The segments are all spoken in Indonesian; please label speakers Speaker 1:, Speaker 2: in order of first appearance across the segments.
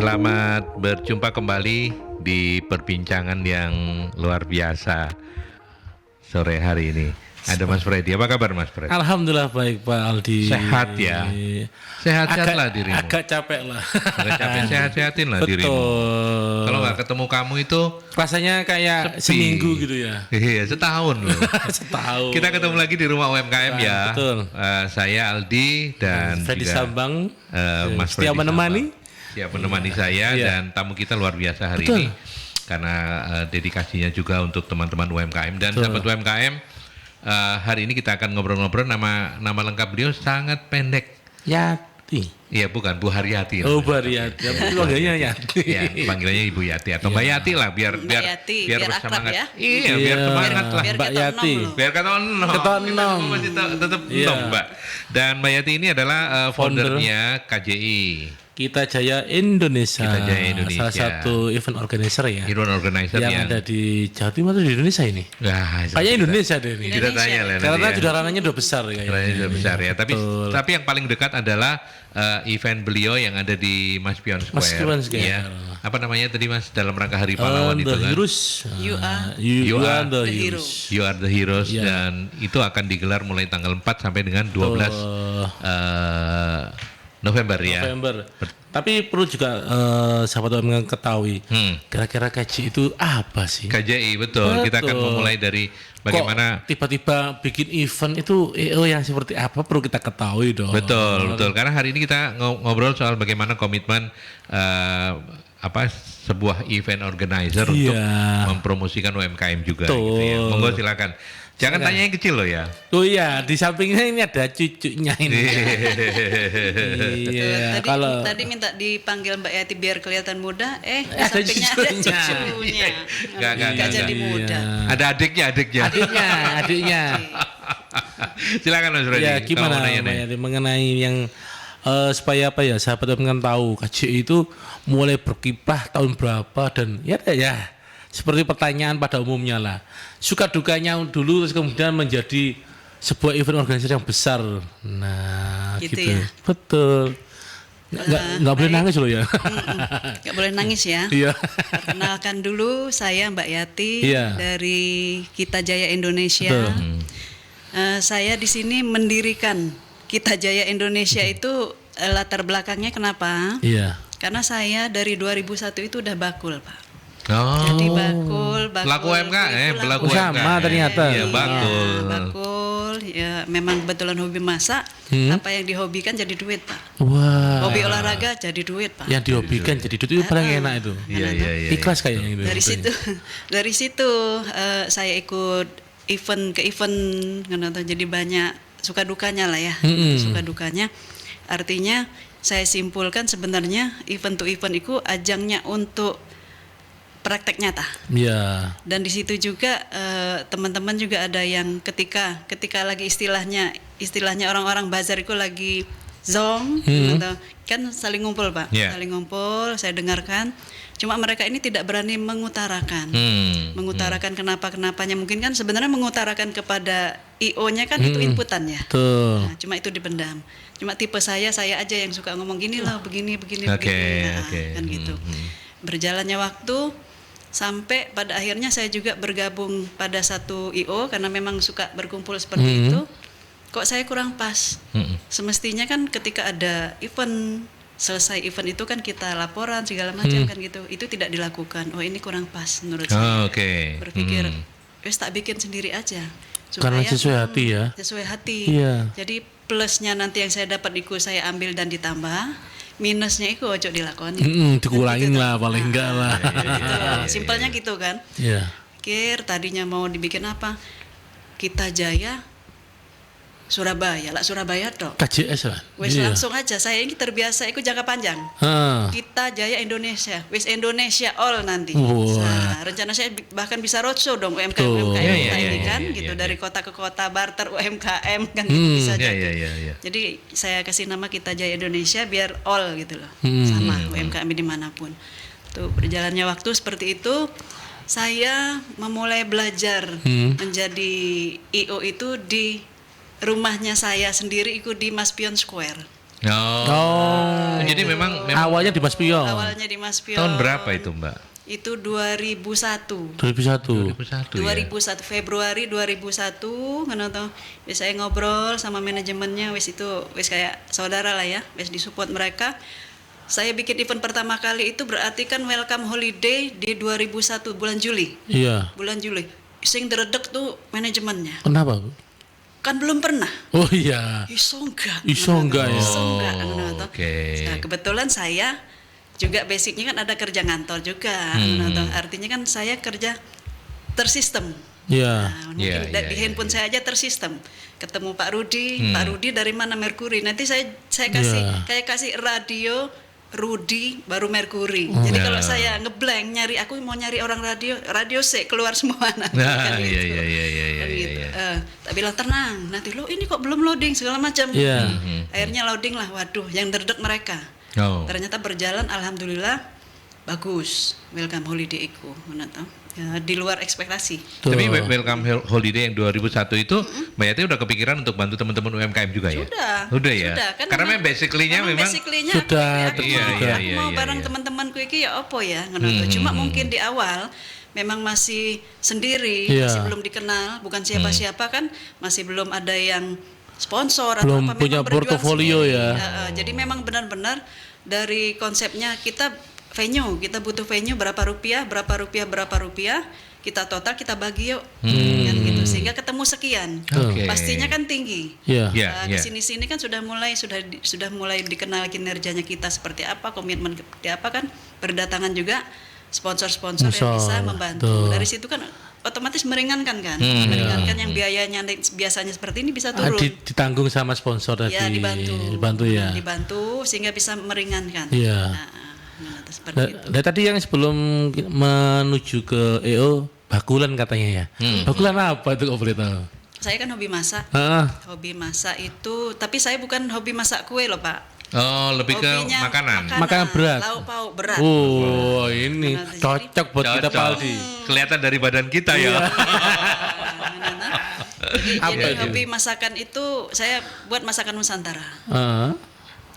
Speaker 1: Selamat berjumpa kembali di perbincangan yang luar biasa sore hari ini. Ada Mas Freddy. Apa kabar Mas Freddy?
Speaker 2: Alhamdulillah baik Pak Aldi.
Speaker 1: Sehat ya? Sehat-sehatlah dirimu.
Speaker 2: Agak capek lah.
Speaker 1: Agak capek, sehat-sehatin lah dirimu.
Speaker 2: Betul.
Speaker 1: Kalau nggak ketemu kamu itu
Speaker 2: Rasanya kayak
Speaker 1: sepi.
Speaker 2: seminggu gitu ya.
Speaker 1: Iya, setahun loh.
Speaker 2: Setahun.
Speaker 1: Kita ketemu lagi di rumah UMKM ya.
Speaker 2: Betul.
Speaker 1: Saya Aldi dan
Speaker 2: Freddy
Speaker 1: juga
Speaker 2: Sambang.
Speaker 1: Mas
Speaker 2: Setia
Speaker 1: Freddy
Speaker 2: menemani.
Speaker 1: Sambang. Siap menemani saya
Speaker 2: Iya.
Speaker 1: dan tamu kita luar biasa hari
Speaker 2: Betul.
Speaker 1: ini. Karena dedikasinya juga untuk teman-teman UMKM dan sahabat UMKM. Hari ini kita akan ngobrol-ngobrol, nama lengkap beliau sangat pendek.
Speaker 2: Yati.
Speaker 1: Iya, bukan Bu Haryati.
Speaker 2: Oh Haryati. Panggilnya Yati.
Speaker 1: Ya, panggilannya Ibu Yati atau Mbak Yati lah biar
Speaker 3: Yati, biar akrab
Speaker 1: bersemangat.
Speaker 3: ya.
Speaker 1: Iya, biar semangat lah.
Speaker 3: Biar
Speaker 2: Mbak
Speaker 3: kata
Speaker 2: Yati.
Speaker 3: nom loh.
Speaker 1: Biar kata nom.
Speaker 2: Ketonom.
Speaker 1: Masih tetap
Speaker 2: Iya.
Speaker 1: nom, Mbak. Dan Mbak Yati ini adalah foundernya KJI.
Speaker 2: Kita Jaya Indonesia.
Speaker 1: Kita Jaya Indonesia.
Speaker 2: Salah satu event organizer ya.
Speaker 1: Event organizer
Speaker 2: yang ada di Jawa Timur atau di Indonesia ini?
Speaker 1: Nah,
Speaker 2: Kayaknya Indonesia deh ini.
Speaker 1: kita tanya lah nanti
Speaker 2: Karena
Speaker 1: ya.
Speaker 2: judarannya udah besar kayaknya.
Speaker 1: Jualannya sudah besar ya. Tapi
Speaker 2: Betul.
Speaker 1: tapi yang paling dekat adalah event beliau yang ada di Mas Pion Square.
Speaker 2: Mas Pion Square.
Speaker 1: Iya. Apa namanya tadi Mas dalam rangka Hari Pahlawan itu
Speaker 2: The
Speaker 1: kan?
Speaker 2: Heroes.
Speaker 3: You are
Speaker 2: You are the
Speaker 3: the
Speaker 2: heroes.
Speaker 1: You are the heroes
Speaker 2: Iya.
Speaker 1: dan itu akan digelar mulai tanggal 4 sampai dengan 12 November ya.
Speaker 2: November. Tapi perlu juga sahabat UMKM ketahui, kira-kira KJI itu apa sih?
Speaker 1: KJI betul. Kita akan
Speaker 2: Betul.
Speaker 1: memulai dari bagaimana.
Speaker 2: Kok tiba-tiba bikin event itu EO yang seperti apa perlu kita ketahui dong.
Speaker 1: Betul. Karena hari ini kita ngobrol soal bagaimana komitmen sebuah event organizer untuk
Speaker 2: Iya.
Speaker 1: mempromosikan UMKM juga
Speaker 2: Betul.
Speaker 1: gitu ya. Monggo silakan. Jangan tanya yang kecil loh ya.
Speaker 2: Oh iya, di sampingnya ini ada cucunya ini. Iya,
Speaker 3: tadi minta dipanggil Mbak Yati biar kelihatan muda, di
Speaker 2: Ada
Speaker 3: sampingnya ada
Speaker 2: cucunya.
Speaker 3: cucunya.
Speaker 1: Nggak,
Speaker 3: jadi
Speaker 1: nggak.
Speaker 3: muda.
Speaker 1: Ada adiknya.
Speaker 2: Adiknya.
Speaker 1: Silakan Mas Freddy.
Speaker 2: Ya
Speaker 1: kalau
Speaker 2: gimana
Speaker 1: mau nanya
Speaker 2: Mbak
Speaker 1: nih.
Speaker 2: Yati, mengenai yang supaya apa ya sahabat UMKM tahu KJI itu mulai berkiprah tahun berapa dan ya seperti pertanyaan pada umumnya lah, suka dukanya dulu terus kemudian menjadi sebuah event organisasi yang besar. Nah
Speaker 3: Gitu ya.
Speaker 2: Betul. Nggak boleh nangis loh ya.
Speaker 3: Nggak boleh nangis ya.
Speaker 2: Iya.
Speaker 3: Perkenalkan dulu, saya Mbak Yati
Speaker 2: Iya.
Speaker 3: dari Kita Jaya Indonesia.
Speaker 2: Betul.
Speaker 3: Saya di sini mendirikan Kita Jaya Indonesia itu latar belakangnya kenapa?
Speaker 2: Iya.
Speaker 3: Karena saya dari 2001 itu udah bakul, Pak.
Speaker 1: Oh.
Speaker 3: Jadi bakul.
Speaker 1: Pelaku UMKM, pelaku
Speaker 2: Sama
Speaker 1: UMKM.
Speaker 2: ternyata.
Speaker 1: Iya, bakul.
Speaker 3: Bakul, ya memang kebetulan hobi masak. Apa yang dihobikan jadi duit, Pak.
Speaker 2: Wah.
Speaker 3: Hobi olahraga jadi duit, Pak.
Speaker 2: Yang dihobikan jadi itu paling enak itu.
Speaker 1: Iya.
Speaker 2: Ikhlas kayaknya itu.
Speaker 3: Dari situ saya ikut event ke event, jadi banyak suka dukanya lah ya. Suka dukanya. Artinya saya simpulkan sebenarnya event to event itu ajangnya untuk praktek nyata.
Speaker 2: Iya.
Speaker 3: Dan di situ juga teman-teman juga ada yang ketika lagi istilahnya orang-orang bazar itu lagi zong, atau kan saling ngumpul Pak,
Speaker 1: Yeah.
Speaker 3: saling ngumpul, saya dengarkan. Cuma mereka ini tidak berani mengutarakan, kenapanya. Mungkin kan sebenarnya mengutarakan kepada IO-nya kan itu inputannya.
Speaker 2: Betul.
Speaker 3: Nah, cuma itu dipendam. Cuma tipe saya aja yang suka ngomong gini loh, begini.
Speaker 1: Oke.
Speaker 3: Kan gitu. Berjalannya waktu sampai pada akhirnya saya juga bergabung pada satu IO karena memang suka berkumpul seperti itu. Kok saya kurang pas? Semestinya kan ketika ada event, selesai event itu kan kita laporan segala macam kan gitu. Itu tidak dilakukan. Oh, ini kurang pas menurut saya.
Speaker 1: Oke.
Speaker 3: Berpikir, wes tak bikin sendiri aja.
Speaker 2: Karena sesuai hati ya.
Speaker 3: Sesuai hati.
Speaker 2: Iya.
Speaker 3: Jadi plusnya nanti yang saya dapat itu saya ambil dan ditambah, minusnya itu ojo dilakoni.
Speaker 2: Dikurangin
Speaker 3: Gitu,
Speaker 2: lah paling enggak lah.
Speaker 3: Gitu. Simpelnya gitu kan.
Speaker 2: Iya.
Speaker 3: Pikir tadinya mau dibikin apa? Kita Jaya Surabaya tok.
Speaker 2: KJS lah.
Speaker 3: Wes langsung aja, saya ini terbiasa ikut jangka panjang. Kita Jaya Indonesia, wes Indonesia all nanti. Nah, rencana saya bahkan bisa roadshow dong UMKM ini kan, gitu dari kota ke kota barter UMKM kan gitu bisa jadi.
Speaker 1: Iya.
Speaker 3: Jadi saya kasih nama Kita Jaya Indonesia biar all gitu loh, sama UMKM dimanapun. Tuh berjalannya waktu seperti itu. Saya memulai belajar menjadi IO itu di rumahnya saya sendiri, ikut di Mas Pion Square.
Speaker 1: Oh. Jadi memang
Speaker 2: Awalnya di Mas Pion.
Speaker 3: Awalnya di Mas Pion.
Speaker 1: tahun berapa itu, Mbak?
Speaker 3: Itu 2001.
Speaker 2: 2001.
Speaker 1: 2001
Speaker 3: 2001 Februari 2001 ngono to. Wis saya ngobrol sama manajemennya, wis itu wis kayak saudara lah ya, wis disupport mereka. Saya bikin event pertama kali itu berarti kan welcome holiday di 2001 bulan Juli.
Speaker 2: Iya.
Speaker 3: Bulan Juli. Sing deredek tuh manajemennya.
Speaker 2: Kenapa, Bu?
Speaker 3: Kan belum pernah.
Speaker 2: Oh iya.
Speaker 3: Iso enggak?
Speaker 2: Iso enggak ya?
Speaker 3: Iso enggak, ngono to.
Speaker 1: Oke.
Speaker 3: Nah, kebetulan saya juga basicnya kan ada kerja ngantor juga, ngono to. Artinya kan saya kerja tersistem.
Speaker 2: Iya.
Speaker 3: Nah,
Speaker 1: Iya,
Speaker 3: mungkin di
Speaker 1: iya,
Speaker 3: handphone saya aja tersistem. Ketemu Pak Rudi, Pak Rudi dari mana Mercury. Nanti saya
Speaker 2: Iya.
Speaker 3: kasih kayak kasih radio Rudi baru Mercury. Jadi
Speaker 1: Ya.
Speaker 3: kalau saya ngeblank nyari aku mau nyari orang radio C keluar semua nanti
Speaker 1: Nah,
Speaker 3: kan
Speaker 1: iya,
Speaker 3: gitu.
Speaker 1: iya, iya, iya,
Speaker 3: Kan
Speaker 1: iya,
Speaker 3: gitu.
Speaker 1: iya.
Speaker 3: Tak bilang tenang, nanti lo ini kok belum loading segala macam.
Speaker 2: Iya.
Speaker 3: Akhirnya loading lah, waduh, yang derdek mereka.
Speaker 1: Oh.
Speaker 3: Ternyata berjalan, alhamdulillah bagus. Welcome holiday iku, mana tahu. Ya, di luar ekspektasi.
Speaker 2: Tuh.
Speaker 1: Tapi welcome holiday yang 2001 itu Mbak Yati udah kepikiran untuk bantu teman-teman UMKM juga ya?
Speaker 3: Sudah
Speaker 1: ya.
Speaker 3: kan
Speaker 1: Karena memang basically-nya memang
Speaker 3: basically-nya
Speaker 2: Sudah
Speaker 3: aku
Speaker 1: Iya,
Speaker 3: mau,
Speaker 1: iya,
Speaker 3: aku
Speaker 1: iya,
Speaker 3: mau
Speaker 1: iya,
Speaker 3: bareng
Speaker 1: iya.
Speaker 3: teman-temanku iki ya apa ya ngono tuh. Cuma mungkin di awal memang masih sendiri,
Speaker 2: Iya.
Speaker 3: masih belum dikenal, bukan siapa-siapa kan, masih belum ada yang sponsor atau
Speaker 2: Belum
Speaker 3: apa,
Speaker 2: punya
Speaker 3: memang berjuang
Speaker 2: portofolio
Speaker 3: sendiri.
Speaker 2: ya.
Speaker 3: Jadi memang benar-benar dari konsepnya kita kita butuh venue berapa rupiah, kita total kita bagi yuk, kan gitu sehingga ketemu sekian.
Speaker 1: Oke.
Speaker 3: Pastinya kan tinggi.
Speaker 2: Iya.
Speaker 1: Iya,
Speaker 3: Nah,
Speaker 1: iya.
Speaker 3: di sini-sini kan sudah mulai dikenal kinerjanya kita seperti apa, komitmen seperti apa kan, berdatangan juga sponsor-sponsor yang bisa
Speaker 2: Sponsor,
Speaker 3: membantu.
Speaker 2: betul.
Speaker 3: Dari situ kan otomatis meringankan kan, meringankan yang biayanya biasanya seperti ini bisa turun.
Speaker 2: Ditanggung sama sponsor tadi.
Speaker 3: Ya dibantu.
Speaker 2: Dibantu ya.
Speaker 3: Dibantu sehingga bisa meringankan.
Speaker 2: Iya.
Speaker 3: Nah, seperti itu.
Speaker 2: Nah, tadi yang sebelum menuju ke EO bakulan katanya ya. Bakulan apa itu kok boleh tahu?
Speaker 3: Saya kan hobi masak.
Speaker 2: Ah,
Speaker 3: Hobi masak itu, tapi saya bukan hobi masak kue loh Pak.
Speaker 1: Oh, lebih ke
Speaker 3: Hobinya
Speaker 1: makanan.
Speaker 2: Makanan berat.
Speaker 3: Lauk pauk berat.
Speaker 2: oh ini
Speaker 3: Benar, jadi-
Speaker 2: cocok buat kita
Speaker 1: Cocok.
Speaker 2: Paldi.
Speaker 1: Kelihatan dari badan kita ya.
Speaker 3: Jadi
Speaker 2: itu?
Speaker 3: hobi masakan itu saya buat masakan Nusantara.
Speaker 2: Ah,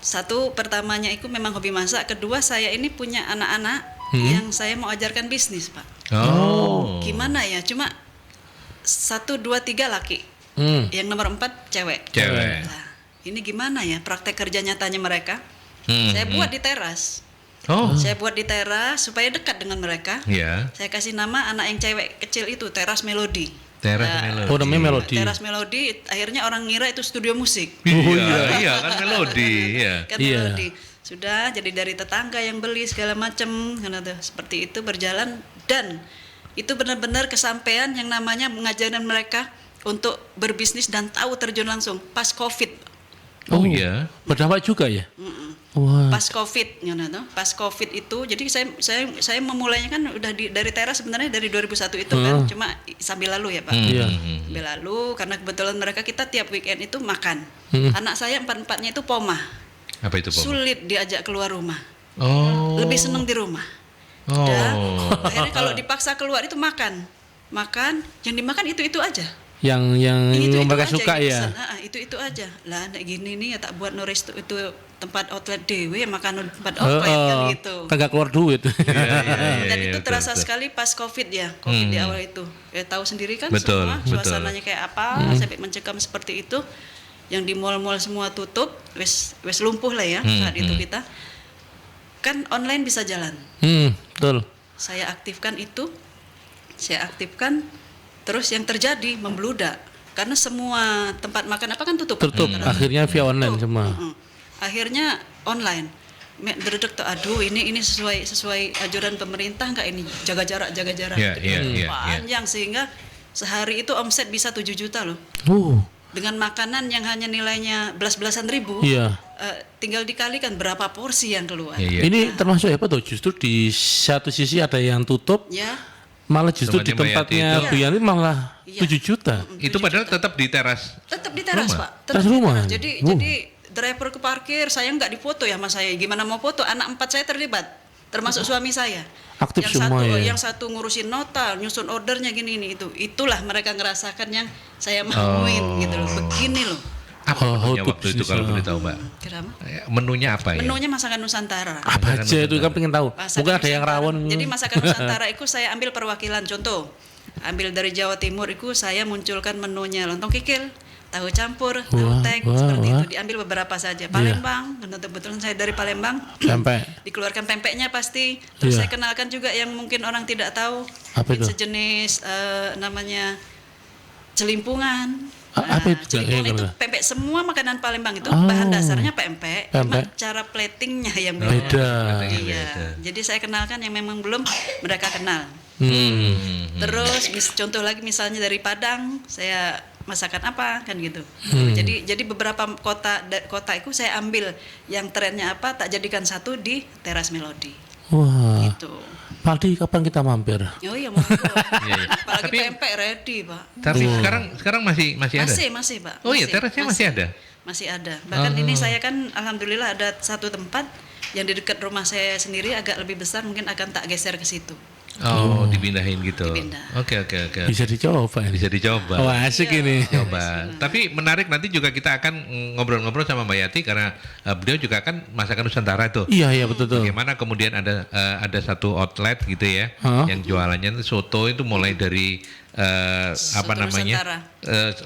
Speaker 3: Satu pertamanya itu memang hobi masak. Kedua saya ini punya anak-anak yang saya mau ajarkan bisnis Pak.
Speaker 1: Oh.
Speaker 3: Gimana ya? Cuma 1, 2, 3 laki. Yang nomor 4 cewek.
Speaker 1: Cewek.
Speaker 3: Nah, ini gimana ya praktek kerja nyatanya mereka? Saya buat di teras.
Speaker 1: Oh.
Speaker 3: Saya buat di teras supaya dekat dengan mereka.
Speaker 1: Iya.
Speaker 3: Saya kasih nama anak yang cewek kecil itu Teras Melodi.
Speaker 1: Teras
Speaker 3: Ya.
Speaker 1: melodi.
Speaker 2: oh namanya melodi.
Speaker 3: Teras Melodi, akhirnya orang ngira itu studio musik.
Speaker 1: Iya, kan melodi, iya.
Speaker 3: Kan
Speaker 2: Iya.
Speaker 3: melodi. Sudah jadi dari tetangga yang beli segala macam, seperti itu berjalan dan itu benar-benar kesampaian yang namanya mengajarkan mereka untuk berbisnis dan tahu terjun langsung pas Covid.
Speaker 1: Oh iya.
Speaker 2: Berdampak juga ya? Wah.
Speaker 3: Pas Covid, pas Covid itu, jadi saya memulainya kan udah dari teras sebenarnya dari 2001 itu kan, cuma sambil lalu ya Pak.
Speaker 2: Iya.
Speaker 3: Sambil lalu karena kebetulan mereka kita tiap weekend itu makan. Anak saya 4-4-nya itu pomah.
Speaker 1: Apa itu, Pak?
Speaker 3: Sulit diajak keluar rumah.
Speaker 1: Oh.
Speaker 3: Lebih seneng di rumah.
Speaker 1: Oh.
Speaker 3: Dan akhirnya kalau dipaksa keluar itu makan, yang dimakan itu aja.
Speaker 2: Yang mereka
Speaker 3: aja
Speaker 2: suka
Speaker 3: yang
Speaker 2: ya.
Speaker 3: pesan. Itu aja. Lah nek gini nih ya tak buat no resto itu tempat outlet dewe makan tempat outlet kan gitu.
Speaker 2: Kagak keluar duit.
Speaker 3: Dan itu
Speaker 1: betul,
Speaker 3: terasa
Speaker 1: betul.
Speaker 3: sekali pas Covid ya, Covid di awal itu. Ya tahu sendiri kan
Speaker 1: Betul,
Speaker 3: semua
Speaker 1: betul.
Speaker 3: suasananya kayak apa, sampai mencekam seperti itu. Yang di mal-mal semua tutup, wes lumpuh lah ya saat itu kita. Kan online bisa jalan.
Speaker 2: Betul.
Speaker 3: Saya aktifkan itu. Terus yang terjadi membludak karena semua tempat makan apa kan tutup.
Speaker 2: Tutup. Akhirnya via online
Speaker 3: Tutup.
Speaker 2: semua.
Speaker 3: Akhirnya online. Dredeg tuh aduh ini sesuai anjuran pemerintah enggak ini jaga jarak.
Speaker 1: Iya, iya, iya,
Speaker 3: Panjang sehingga sehari itu omset bisa 7 juta loh. Dengan makanan yang hanya nilainya belas-belasan ribu.
Speaker 2: Iya.
Speaker 3: Tinggal dikalikan berapa porsi yang keluar.
Speaker 1: Iya, iya.
Speaker 2: Ini termasuk apa tuh? Justru di satu sisi ada yang tutup,
Speaker 3: Ya.
Speaker 2: malah justru
Speaker 1: Temannya
Speaker 2: di tempatnya
Speaker 1: Mbak Yati
Speaker 2: Bu Yani malah
Speaker 3: Iya.
Speaker 2: 7 juta.
Speaker 1: Itu padahal tetap di teras.
Speaker 3: Tetap di teras,
Speaker 1: Rumah?
Speaker 3: Pak.
Speaker 2: Teras
Speaker 3: di
Speaker 2: rumah?
Speaker 3: teras. Jadi
Speaker 2: Wow.
Speaker 3: jadi driver ke parkir, saya nggak difoto ya mas saya. Gimana mau foto? Anak 4 saya terlibat, termasuk suami saya.
Speaker 2: Aktif
Speaker 3: yang
Speaker 2: semua
Speaker 3: satu,
Speaker 2: ya?
Speaker 3: Yang satu ngurusin nota, nyusun ordernya gini itu. Itulah mereka ngerasakan yang saya mauin gitu loh. Begini loh.
Speaker 1: Apa menunya waktu itu kalau boleh tahu Mbak?
Speaker 3: Kenapa?
Speaker 1: Menunya apa ya?
Speaker 3: Menunya masakan Nusantara.
Speaker 2: Apa aja itu kan pengen tahu.
Speaker 3: Masakan
Speaker 2: Mungkin ada yang
Speaker 3: Nusantara.
Speaker 2: rawon.
Speaker 3: Jadi masakan Nusantara itu saya ambil perwakilan, contoh. Ambil dari Jawa Timur itu saya munculkan menunya lontong kikil, tahu campur, tauteng, seperti itu. Diambil beberapa saja. Palembang, karena kebetulan saya dari Palembang.
Speaker 2: Pempek.
Speaker 3: Dikeluarkan pempeknya pasti. Terus
Speaker 2: Iya.
Speaker 3: saya kenalkan juga yang mungkin orang tidak tahu.
Speaker 2: Apa itu?
Speaker 3: Sejenis namanya celimpungan.
Speaker 2: Apa itu?
Speaker 3: Celimpungan itu
Speaker 2: Iya,
Speaker 3: pempek, semua makanan Palembang itu
Speaker 2: Oh.
Speaker 3: bahan dasarnya pempek, cuma
Speaker 2: Pempek.
Speaker 3: cara platingnya yang
Speaker 2: Beda.
Speaker 3: beda.
Speaker 1: Platingnya
Speaker 3: Iya.
Speaker 1: beda.
Speaker 3: Jadi saya kenalkan yang memang belum mereka kenal.
Speaker 2: Hmm.
Speaker 3: Terus contoh lagi misalnya dari Padang, saya masakan apa kan gitu. Jadi beberapa kota itu saya ambil yang trennya apa, tak jadikan satu di Teras Melodi.
Speaker 2: Wah.
Speaker 3: Gitu.
Speaker 2: Paldi kapan kita mampir?
Speaker 3: Oh iya, monggo.
Speaker 1: Iya, iya.
Speaker 3: Apalagi
Speaker 1: Tapi-
Speaker 3: pempek ready, Pak.
Speaker 1: Tapi sekarang masih ada.
Speaker 3: Masih, Pak.
Speaker 1: Oh iya, terasnya masih ada.
Speaker 3: Masih ada. Bahkan ini saya kan alhamdulillah ada satu tempat yang di dekat rumah saya sendiri agak lebih besar, mungkin akan tak geser ke situ.
Speaker 1: Oh, dipindahin gitu.
Speaker 3: Dipindah.
Speaker 1: Oke.
Speaker 2: Bisa dicoba ini.
Speaker 1: Bisa dicoba.
Speaker 2: Oh, asik ini.
Speaker 1: Coba. Tapi menarik, nanti juga kita akan ngobrol-ngobrol sama Mbak Yati karena beliau juga kan masakan Nusantara itu.
Speaker 2: Iya, betul tuh.
Speaker 1: Bagaimana kemudian ada satu outlet gitu ya,
Speaker 2: Hah?
Speaker 1: yang jualannya itu soto itu mulai dari apa
Speaker 3: Soto
Speaker 1: namanya
Speaker 3: Nusantara.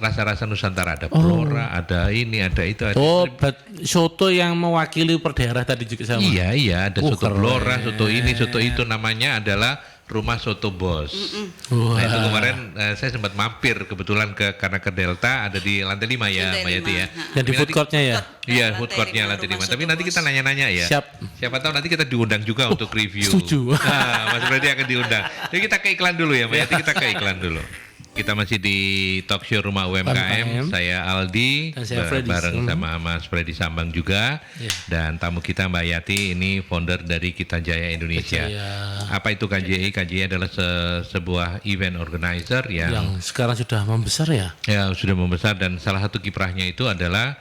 Speaker 1: rasa-rasa Nusantara, ada Blora, ada ini, ada itu, ada
Speaker 2: Oh, soto yang mewakili per daerah tadi juga sama.
Speaker 1: iya, ada soto
Speaker 2: keren.
Speaker 1: Blora, soto ini, soto itu, namanya adalah Rumah Soto Bos. Nah itu kemarin saya sempat mampir kebetulan karena ke Delta, ada di lantai 5 ya,
Speaker 3: Lantai
Speaker 1: Mbak Yati ya.
Speaker 3: 5,
Speaker 2: Yang di
Speaker 1: Tapi
Speaker 2: food
Speaker 1: nanti-
Speaker 2: courtnya ya.
Speaker 1: Iya,
Speaker 3: Lantai
Speaker 1: food courtnya
Speaker 3: 5
Speaker 1: lantai 5.
Speaker 3: Rumah
Speaker 1: Tapi
Speaker 3: Soto
Speaker 1: nanti kita
Speaker 3: Bos.
Speaker 1: nanya-nanya ya.
Speaker 2: Siap.
Speaker 1: Siapa tahu nanti kita diundang juga untuk review.
Speaker 2: Setuju.
Speaker 1: Nah, Mas Freddy akan diundang. Jadi kita ke iklan dulu ya, Mbak Yati, kita ke iklan dulu. Kita masih di talk show Rumah UMKM.
Speaker 2: UMKM.
Speaker 1: Saya Aldi,
Speaker 2: Dan saya Freddy.
Speaker 1: bareng sama Mas Freddy Sambang juga.
Speaker 2: Iya.
Speaker 1: Dan tamu kita Mbak Yati, ini founder dari Kita Jaya Indonesia.
Speaker 2: Jaya.
Speaker 1: Apa itu KJI? KJI adalah sebuah event organizer
Speaker 2: Yang sekarang sudah membesar ya.
Speaker 1: ya sudah membesar, dan salah satu kiprahnya itu adalah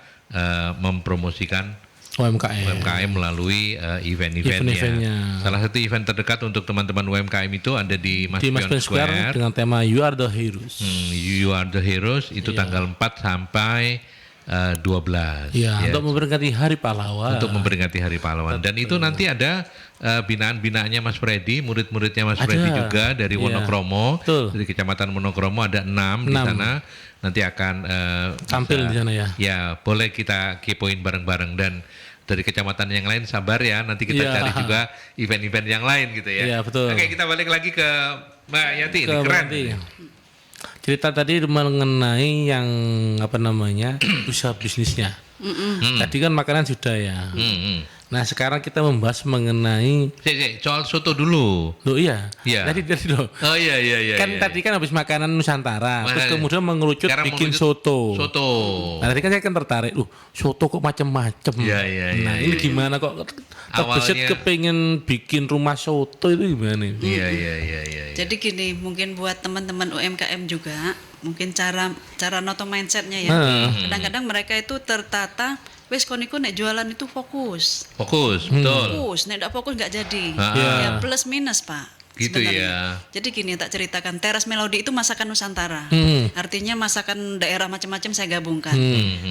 Speaker 1: mempromosikan UMKM melalui event-eventnya.
Speaker 2: Event-eventnya.
Speaker 1: Salah satu event terdekat untuk teman-teman UMKM itu ada di Mas
Speaker 2: Di Mas
Speaker 1: Pion
Speaker 2: Ben Square
Speaker 1: Square.
Speaker 2: dengan tema You Are the Heroes.
Speaker 1: You Are the Heroes itu tanggal 4 sampai 12.
Speaker 2: Iya,
Speaker 1: Ya,
Speaker 2: untuk memperingati Hari Pahlawan.
Speaker 1: untuk memperingati Hari Pahlawan. Dan itu nanti ada binaan-binaannya Mas Freddy, murid-muridnya Mas
Speaker 2: Ada.
Speaker 1: Freddy juga dari
Speaker 2: Iya.
Speaker 1: Wonokromo,
Speaker 2: Betul.
Speaker 1: dari Kecamatan Wonokromo ada 6 di
Speaker 2: 6.
Speaker 1: sana. Nanti akan
Speaker 2: Tampil di sana ya.
Speaker 1: Ya, boleh kita kepoin bareng-bareng, dan dari kecamatan yang lain sabar ya, nanti kita
Speaker 2: Iya.
Speaker 1: cari juga event-event yang lain gitu ya.
Speaker 2: Iya, betul.
Speaker 1: Oke, kita balik lagi ke Mbak Yati, ini
Speaker 2: Ke
Speaker 1: keren.
Speaker 2: Berarti. Cerita tadi mengenai yang apa namanya usaha bisnisnya. Tadi kan makanan sudah ya. Nah sekarang kita membahas mengenai,
Speaker 1: Soal soto dulu.
Speaker 2: loh iya,
Speaker 1: Iya.
Speaker 2: tadi loh.
Speaker 1: Oh iya.
Speaker 2: Kan
Speaker 1: iya.
Speaker 2: tadi kan habis makanan Nusantara, terus
Speaker 1: Makanya.
Speaker 2: kemudian mengerucut
Speaker 1: Sekarang
Speaker 2: bikin
Speaker 1: mengerucut
Speaker 2: soto.
Speaker 1: Soto.
Speaker 2: Nah tadi kan saya kan tertarik, soto kok macam-macam.
Speaker 1: Iya,
Speaker 2: Nah
Speaker 1: iya,
Speaker 2: ini
Speaker 1: iya.
Speaker 2: gimana kok terbesit
Speaker 1: Awalnya-
Speaker 2: kepengen bikin rumah soto itu gimana?
Speaker 1: Iya.
Speaker 3: Jadi gini, mungkin buat teman-teman UMKM juga, mungkin cara noto mindsetnya ya. Kadang-kadang mereka itu tertata, wes koniku nek jualan itu fokus.
Speaker 1: Fokus, betul.
Speaker 3: Fokus, nek ndak fokus nggak jadi.
Speaker 1: Ah.
Speaker 3: Ya plus minus Pak.
Speaker 1: Gitu
Speaker 3: sebenarnya.
Speaker 1: ya.
Speaker 3: Jadi gini tak ceritakan, Teras Melodi itu masakan Nusantara. Artinya masakan daerah macam-macam saya gabungkan.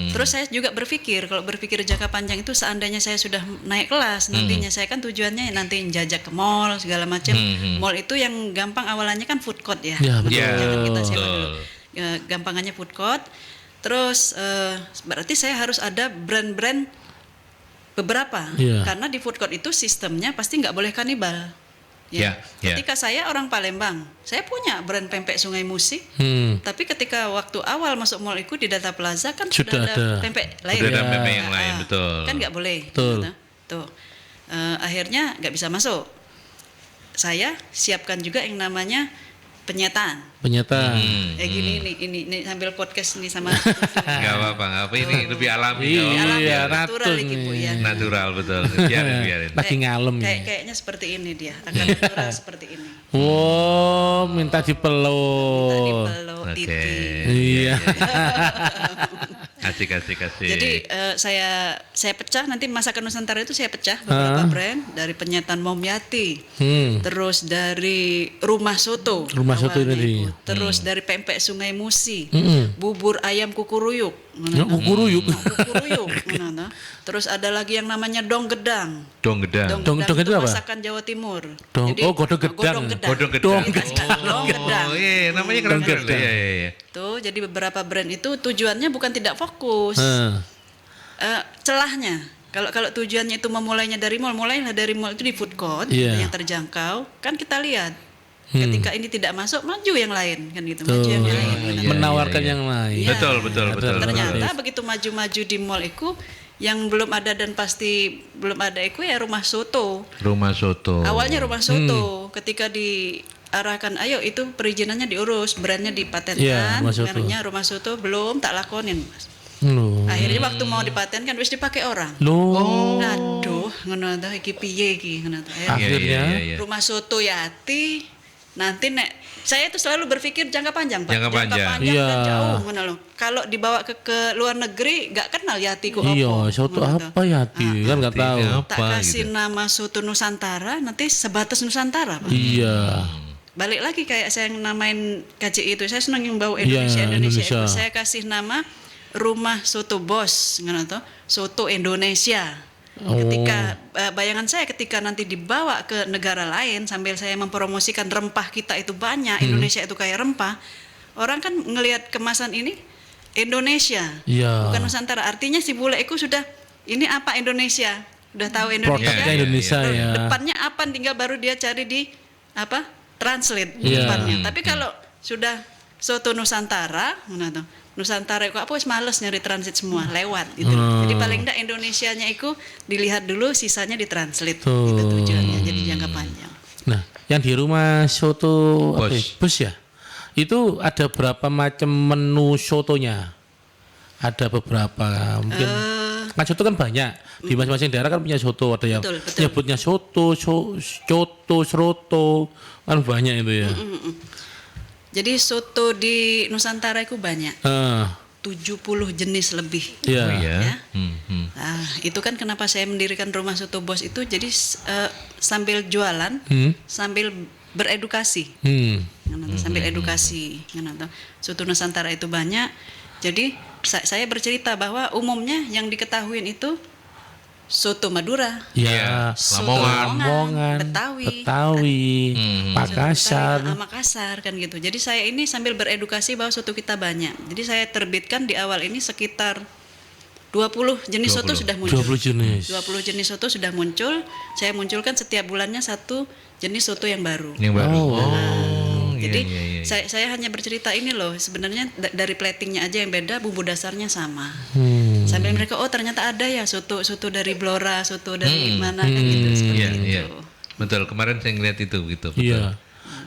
Speaker 3: Terus saya juga berpikir, kalau berpikir jangka panjang itu seandainya saya sudah naik kelas, nantinya saya kan tujuannya nanti jajak ke mall segala macam. Mall itu yang gampang awalannya kan food court ya.
Speaker 2: Ya, betul.
Speaker 1: Iya,
Speaker 3: Jangan kita sewa
Speaker 1: betul.
Speaker 3: dulu. Gampangannya food court. Terus berarti saya harus ada brand-brand beberapa.
Speaker 2: Iya.
Speaker 3: Karena di food court itu sistemnya pasti nggak boleh kanibal.
Speaker 1: Ya, ya.
Speaker 3: Ketika saya orang Palembang, saya punya brand pempek Sungai Musi. Tapi ketika waktu awal masuk mall itu di Data Plaza kan
Speaker 2: Sudah
Speaker 3: sudah ada
Speaker 2: ada.
Speaker 3: pempek lain.
Speaker 1: Sudah ada
Speaker 2: Ya.
Speaker 1: pempek yang lain, betul.
Speaker 3: Kan nggak boleh.
Speaker 2: Betul.
Speaker 3: Gitu. Tuh. Akhirnya nggak bisa masuk. Saya siapkan juga yang namanya penyetaan.
Speaker 2: Penyetaan.
Speaker 3: Gini ini sambil podcast ini sama
Speaker 1: Enggak apa-apa, ini lebih alami.
Speaker 2: Iya,
Speaker 1: nggak apa-apa.
Speaker 2: iya,
Speaker 3: natural
Speaker 2: ratu
Speaker 3: ini, Bu,
Speaker 2: nih.
Speaker 3: ya.
Speaker 1: Natural, betul. Biarin.
Speaker 2: Lagi ngalem ya.
Speaker 3: Kayaknya seperti ini dia, akan natural seperti ini.
Speaker 2: Wow, minta dipeluk.
Speaker 3: Tadi peluk
Speaker 1: Oke.
Speaker 3: titik.
Speaker 2: Iya.
Speaker 1: Asik.
Speaker 3: Jadi saya pecah nanti masakan Nusantara itu saya pecah beberapa brand dari penyetan Mom Yati, terus dari Rumah Soto,
Speaker 2: Rumah Soto
Speaker 3: awalnya
Speaker 2: ini.
Speaker 3: itu. Terus dari pempek Sungai Musi, bubur ayam kukuruyuk,
Speaker 2: Kukuruyuk.
Speaker 3: Kukuruyuk. Terus ada lagi yang namanya dong gedang.
Speaker 1: Dong gedang.
Speaker 2: Dong
Speaker 3: Gedang
Speaker 2: itu apa?
Speaker 3: masakan Jawa Timur.
Speaker 2: Godong gedang.
Speaker 1: Godong gedang.
Speaker 3: Dong gedang.
Speaker 1: Oh, iya, namanya keren-keren.
Speaker 2: gedang.
Speaker 1: Iya.
Speaker 3: Tuh, jadi beberapa brand itu tujuannya bukan tidak fokus. Celahnya. Kalau tujuannya itu memulainya dari mall, mulailah dari mall itu di food court
Speaker 2: Iya.
Speaker 3: yang terjangkau. Kan kita lihat ketika ini tidak masuk, maju yang lain kan gitu, maju yang lain.
Speaker 1: Iya,
Speaker 2: Menawarkan
Speaker 1: iya.
Speaker 2: yang lain.
Speaker 3: Iya.
Speaker 1: Betul.
Speaker 3: Ternyata begitu maju-maju di mall itu yang belum ada dan pasti belum ada itu ya rumah soto.
Speaker 1: Rumah soto.
Speaker 3: Awalnya rumah soto, ketika diarahkan, ayo itu perizinannya diurus, brandnya
Speaker 2: Iya,
Speaker 3: dipatenkan,
Speaker 2: rumah soto.
Speaker 3: mereknya rumah soto belum tak lakonin, Mas.
Speaker 2: Loh.
Speaker 3: Akhirnya waktu mau dipatenkan wis dipakai orang.
Speaker 2: Loh.
Speaker 3: Aduh, ngono ta iki piye iki ngono ta.
Speaker 1: Iya,
Speaker 2: Akhirnya
Speaker 1: iya.
Speaker 3: Rumah soto Yati nanti saya itu selalu berpikir jangka panjang, Pak.
Speaker 1: Jangka panjang.
Speaker 3: dan
Speaker 2: Iya.
Speaker 3: jauh ngono loh. Kalau dibawa ke luar negeri nggak kenal Yati ku
Speaker 2: Iya,
Speaker 3: opo.
Speaker 2: soto
Speaker 3: ngono ta.
Speaker 2: apa ya Ti? Kan nggak
Speaker 1: Yati
Speaker 2: tahu.
Speaker 1: apa?
Speaker 3: Tak kasih
Speaker 1: gitu.
Speaker 3: nama soto Nusantara, nanti sebatas Nusantara, Pak.
Speaker 2: Iya.
Speaker 3: Balik lagi kayak saya yang namain KJI itu, saya senang yang bau
Speaker 2: Iya,
Speaker 3: Indonesia.
Speaker 2: Indonesia.
Speaker 3: Itu. Saya kasih nama Rumah Soto Bos, ngono toh, Soto Indonesia. Ketika bayangan saya ketika nanti dibawa ke negara lain sambil saya mempromosikan rempah kita itu banyak, Indonesia itu kayak rempah, orang kan ngelihat kemasan ini Indonesia,
Speaker 2: Iya.
Speaker 3: bukan Nusantara. Artinya si bule itu sudah ini apa Indonesia, udah tahu Indonesia.
Speaker 2: Produknya Indonesia
Speaker 3: Terus
Speaker 2: ya.
Speaker 3: depannya apa tinggal baru dia cari di apa translate
Speaker 2: Iya.
Speaker 3: depannya. Tapi kalau sudah soto Nusantara, mana tuh? Nusantara itu apa wis males nyari transit semua lewat gitu. Jadi paling enggak Indonesianya itu dilihat dulu, sisanya ditranslate. Itu tujuannya. Jadi jangka panjang.
Speaker 2: Nah, yang di rumah soto apa
Speaker 1: Bos.
Speaker 2: ya? Bos ya? Itu ada berapa macam menu sotonya? Ada beberapa mungkin. Kan soto kan banyak. Di masing-masing daerah kan punya soto. Ada yang
Speaker 3: Betul, betul.
Speaker 2: nyebutnya soto, coto, seroto. Kan banyak itu ya.
Speaker 3: Jadi soto di Nusantara itu banyak. 70 jenis lebih.
Speaker 2: Iya.
Speaker 1: Oh, iya.
Speaker 3: Ya.
Speaker 1: Hmm.
Speaker 3: Nah, itu kan kenapa saya mendirikan Rumah Soto Bos itu, jadi sambil jualan, sambil beredukasi. Sambil edukasi. Soto Nusantara itu banyak. Jadi saya bercerita bahwa umumnya yang diketahuin itu soto Madura,
Speaker 2: Ya,
Speaker 3: soto
Speaker 2: Lamongan, Betawi, Makassar.
Speaker 3: Makassar kan gitu. Jadi saya ini sambil beredukasi bahwa soto kita banyak. Jadi saya terbitkan di awal ini sekitar 20 jenis soto sudah muncul.
Speaker 2: 20 jenis.
Speaker 3: 20 jenis soto sudah muncul. Saya munculkan setiap bulannya satu jenis soto yang baru.
Speaker 1: Yang baru.
Speaker 3: Jadi
Speaker 1: iya.
Speaker 3: saya hanya bercerita ini loh, sebenarnya dari platingnya aja yang beda, bumbu dasarnya sama. Sambil mereka ternyata ada ya soto dari Blora, soto dari mana kan gitu seperti
Speaker 1: Iya,
Speaker 3: itu.
Speaker 1: iya. Betul, kemarin saya ngeliat itu gitu. Betul.
Speaker 2: Iya.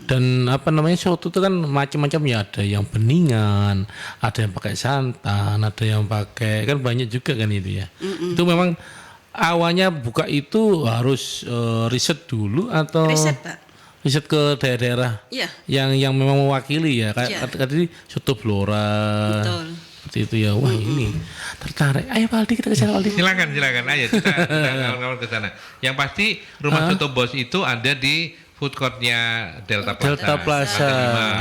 Speaker 2: Dan apa namanya soto itu kan macam-macam ya, ada yang beningan, ada yang pakai santan, ada yang pakai, kan banyak juga kan itu ya. Itu memang awalnya buka itu harus riset dulu atau
Speaker 3: Riset, Pak.
Speaker 2: riset ke daerah-daerah
Speaker 3: Iya,
Speaker 2: yang memang mewakili ya, kayak tadi soto Blora.
Speaker 3: betul.
Speaker 2: Seperti itu ya. Wah, ini tertarik. Ayo Pak Aldi, kita ke sana Aldi.
Speaker 1: Silakan. Ayo kita kawan-kawan ke sana. Yang pasti Rumah Soto Bos itu ada di food courtnya Delta Plaza.
Speaker 2: Delta Plaza,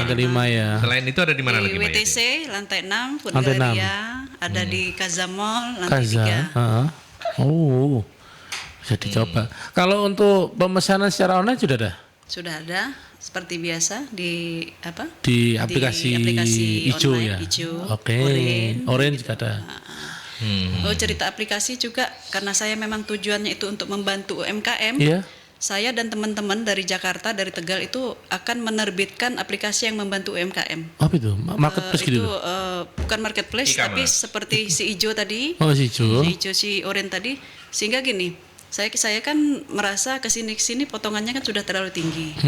Speaker 2: ada 5 ya.
Speaker 1: Selain itu ada di mana
Speaker 3: Di
Speaker 1: lagi, Mbak Yati?
Speaker 3: WTC lantai 6, Food
Speaker 2: Lantai 6.
Speaker 3: Galleria, ada di Kaza Mall lantai
Speaker 2: Kaza.
Speaker 3: 3.
Speaker 2: Oh. Bisa dicoba. Kalau untuk pemesanan secara online sudah ada?
Speaker 3: Sudah ada seperti biasa di apa?
Speaker 2: Di aplikasi hijau
Speaker 3: online,
Speaker 2: ya.
Speaker 3: hijau,
Speaker 2: Oke.
Speaker 3: Orange,
Speaker 2: Orange
Speaker 3: gitu.
Speaker 2: juga ada.
Speaker 3: Oh, cerita aplikasi juga karena saya memang tujuannya itu untuk membantu UMKM.
Speaker 2: Iya.
Speaker 3: Saya dan teman-teman dari Jakarta, dari Tegal itu akan menerbitkan aplikasi yang membantu UMKM.
Speaker 2: Apa itu? Marketplace
Speaker 3: Itu
Speaker 2: gitu.
Speaker 3: bukan marketplace,
Speaker 1: E-commerce.
Speaker 3: tapi seperti si hijau tadi,
Speaker 2: Oh, si hijau.
Speaker 3: si hijau, si orange tadi. Sehingga gini, saya kan merasa kesini potongannya kan sudah terlalu tinggi.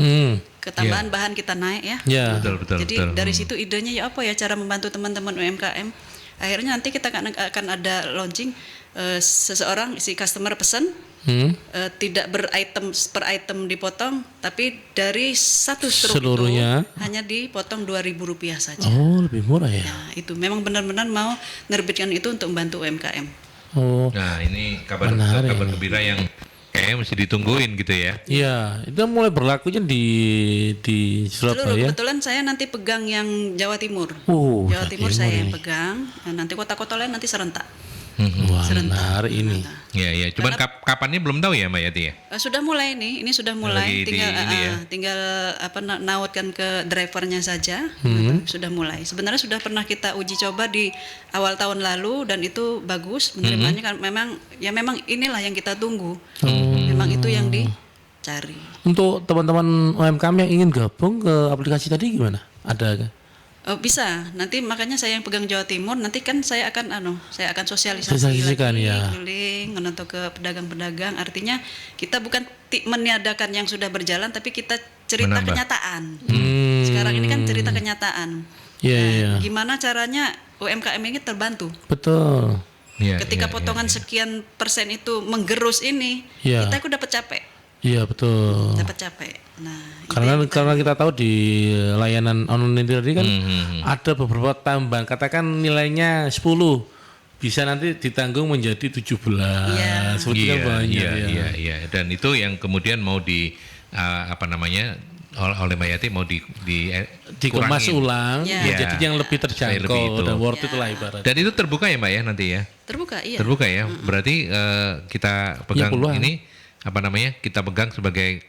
Speaker 3: Ketambahan bahan kita naik ya.
Speaker 2: Ya.
Speaker 1: Betul.
Speaker 3: Jadi dari situ idenya ya apa ya cara membantu teman-teman UMKM. Akhirnya nanti kita akan ada launching, seseorang si customer pesan tidak per item dipotong, tapi dari satu struk
Speaker 2: Seluruhnya.
Speaker 3: itu hanya dipotong Rp2.000 saja.
Speaker 2: Oh, lebih murah ya.
Speaker 3: Nah, itu memang benar-benar mau nerbitkan itu untuk membantu UMKM.
Speaker 2: Oh.
Speaker 1: Nah, ini kabar
Speaker 2: Menarik
Speaker 1: kabar
Speaker 2: ini.
Speaker 1: gembira yang kayaknya mesti ditungguin gitu ya.
Speaker 2: Iya, itu mulai berlakunya di
Speaker 3: Seluruh
Speaker 2: Surabaya.
Speaker 3: kebetulan saya nanti pegang yang Jawa Timur.
Speaker 2: Oh,
Speaker 3: Jawa Timur saya yang
Speaker 2: ini.
Speaker 3: pegang. Nah, nanti kota-kota lain nanti serentak.
Speaker 2: Wah,
Speaker 3: Serentak.
Speaker 2: menarik ini.
Speaker 1: Ya, ya. Cuman kapannya belum tahu ya Mbak Yati ya.
Speaker 3: Sudah mulai nih, ini sudah mulai.
Speaker 1: Lagi di
Speaker 3: Tinggal
Speaker 1: ini ya.
Speaker 3: tinggal nautkan ke drivernya saja. Sudah mulai. Sebenarnya sudah pernah kita uji coba di awal tahun lalu dan itu bagus penerimanya kan memang inilah yang kita tunggu. Memang itu yang dicari.
Speaker 2: Untuk teman-teman UMKM yang ingin gabung ke aplikasi tadi gimana? Ada?
Speaker 3: Oh, bisa. Nanti makanya saya yang pegang Jawa Timur. Nanti kan saya akan sosialisasi
Speaker 2: Sosialisasikan,
Speaker 3: lagi,
Speaker 2: ya.
Speaker 3: keliling untuk ke pedagang-pedagang. Artinya kita bukan meniadakan yang sudah berjalan, tapi kita cerita
Speaker 1: Menambah.
Speaker 3: kenyataan. Sekarang ini kan cerita kenyataan.
Speaker 2: Iya,
Speaker 3: Nah,
Speaker 2: iya.
Speaker 3: gimana caranya UMKM ini terbantu?
Speaker 2: Betul.
Speaker 1: Iya,
Speaker 3: Ketika
Speaker 1: iya,
Speaker 3: potongan sekian persen itu menggerus ini,
Speaker 2: Iya.
Speaker 3: kita udah dapat capek,
Speaker 2: Iya, betul.
Speaker 3: dapat capek. Nah, itu
Speaker 2: Karena
Speaker 3: yang
Speaker 2: karena kita tahu di layanan online tadi kan
Speaker 1: Hmm.
Speaker 2: ada beberapa tambahan, katakan nilainya 10 bisa nanti ditanggung menjadi 17.
Speaker 3: Iya.
Speaker 2: Seperti kan banyak
Speaker 1: iya,
Speaker 2: ya.
Speaker 1: iya, iya. Dan itu yang kemudian mau oleh Mbak Yati mau
Speaker 2: Dikemas
Speaker 1: kurangin.
Speaker 2: ulang
Speaker 3: Ya.
Speaker 2: menjadi yang lebih
Speaker 1: Lebih
Speaker 2: terjangkau
Speaker 1: itu.
Speaker 2: dan worth it lah ibarat.
Speaker 1: Dan itu terbuka ya Mbak ya nanti ya.
Speaker 3: terbuka, iya.
Speaker 1: Terbuka ya. Berarti kita pegang
Speaker 2: peluang.
Speaker 1: ini kita pegang sebagai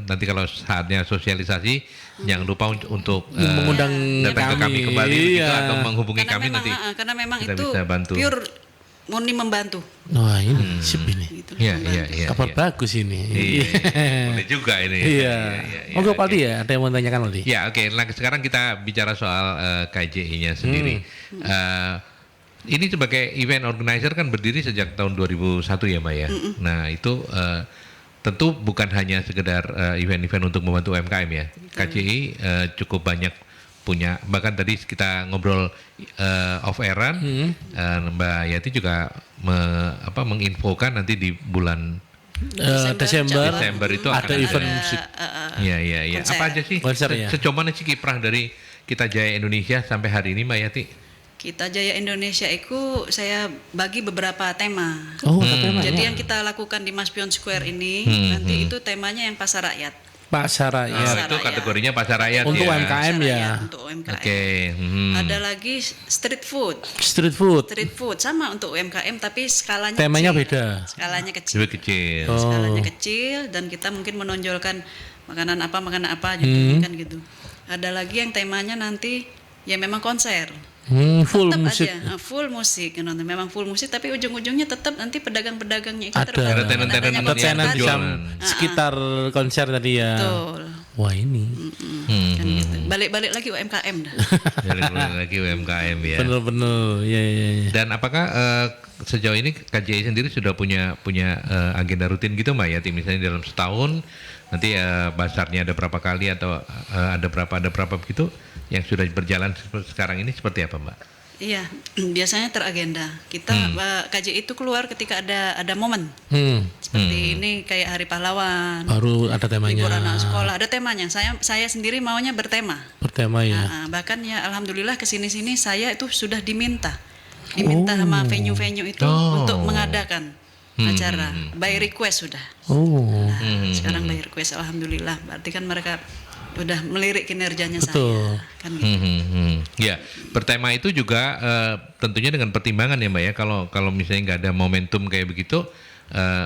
Speaker 1: nanti kalau saatnya sosialisasi jangan lupa untuk
Speaker 2: Mengundang
Speaker 1: datang ke kami kembali begitu,
Speaker 2: Iya.
Speaker 1: atau menghubungi kami nanti.
Speaker 3: Karena memang
Speaker 1: kita
Speaker 3: itu
Speaker 1: bisa bantu.
Speaker 3: pure murni membantu.
Speaker 2: Wah, ini sip ini.
Speaker 3: Gitu,
Speaker 1: Iya,
Speaker 3: membantu.
Speaker 1: iya, iya.
Speaker 2: Kabar
Speaker 1: iya.
Speaker 2: bagus ini.
Speaker 1: Iya, boleh juga ini.
Speaker 2: Iya. Monggo
Speaker 1: oke.
Speaker 2: Pak Aldi ya, ada yang mau tanyakan Aldi?
Speaker 1: Ya, oke. Nah, sekarang kita bicara soal KJI-nya sendiri. Ini sebagai event organizer kan berdiri sejak tahun 2001 ya, Mbak ya. Nah, itu tentu bukan hanya sekedar event-event untuk membantu UMKM ya. KJI cukup banyak punya, bahkan tadi kita ngobrol off airan, Mbak Yati juga menginfokan nanti di bulan
Speaker 2: Desember
Speaker 1: itu
Speaker 2: ada
Speaker 1: akan
Speaker 2: event musik.
Speaker 1: Iya, iya, iya.
Speaker 3: konser.
Speaker 1: Apa aja sih
Speaker 2: Konser, ya.
Speaker 1: sejauh sih kiprah dari Kita Jaya Indonesia sampai hari ini, Mbak Yati?
Speaker 3: Kita Jaya Indonesia itu saya bagi beberapa tema.
Speaker 2: Oh, ada tema
Speaker 3: Jadi
Speaker 2: ya.
Speaker 3: yang kita lakukan di Maspion Square ini nanti itu temanya yang pasar rakyat.
Speaker 2: Pasar
Speaker 1: Oh,
Speaker 2: rakyat.
Speaker 3: Pasar
Speaker 1: itu
Speaker 3: rakyat.
Speaker 1: kategorinya pasar rakyat
Speaker 2: Untuk
Speaker 1: ya.
Speaker 2: UMKM
Speaker 3: Pasar
Speaker 2: ya.
Speaker 3: rakyat untuk UMKM.
Speaker 1: Oke.
Speaker 3: Ada lagi street food.
Speaker 2: Street food.
Speaker 3: Street food sama untuk UMKM tapi skalanya
Speaker 2: Temanya
Speaker 3: kecil.
Speaker 2: beda.
Speaker 3: Skalanya kecil.
Speaker 1: Lebih kecil.
Speaker 3: Skalanya kecil dan kita mungkin menonjolkan makanan apa gitu kan gitu. Ada lagi yang temanya nanti ya memang konser.
Speaker 2: Full
Speaker 3: Tetap
Speaker 2: musik.
Speaker 3: aja full musik gitu. Memang full musik tapi ujung-ujungnya tetap nanti pedagang-pedagangnya itu
Speaker 2: Ada.
Speaker 3: terbantu.
Speaker 1: Ada tenan-tenan
Speaker 3: Adanya
Speaker 2: Ada
Speaker 1: yang
Speaker 2: tenan
Speaker 3: konser
Speaker 2: di
Speaker 1: jualan.
Speaker 2: sekitar konser tadi ya.
Speaker 3: Betul.
Speaker 2: Wah ini
Speaker 3: Kan gitu. Balik-balik lagi UMKM dah.
Speaker 1: Balik lagi UMKM ya.
Speaker 2: bener-bener ya, ya, ya.
Speaker 1: Dan apakah sejauh ini KJI sendiri sudah punya agenda rutin gitu, Mbak Yati? Misalnya dalam setahun nanti basarnya ada berapa kali atau ada berapa begitu yang sudah berjalan sekarang ini seperti apa, Mbak?
Speaker 3: Iya, biasanya teragenda. Kita KJI itu keluar ketika ada momen. Seperti ini kayak Hari Pahlawan,
Speaker 2: Baru ada temanya.
Speaker 3: libur anak sekolah, ada temanya. Saya sendiri maunya bertema.
Speaker 2: Bertema ya.
Speaker 3: Nah, bahkan ya alhamdulillah kesini-sini saya itu sudah diminta sama venue-venue itu untuk mengadakan acara by request sudah.
Speaker 2: Oh.
Speaker 3: Nah, sekarang by request alhamdulillah. Berarti kan mereka udah melirik kinerjanya
Speaker 2: Betul.
Speaker 3: saya. Kan gitu.
Speaker 1: Ya, bertema itu juga tentunya dengan pertimbangan ya, Mbak ya. Kalau misalnya nggak ada momentum kayak begitu,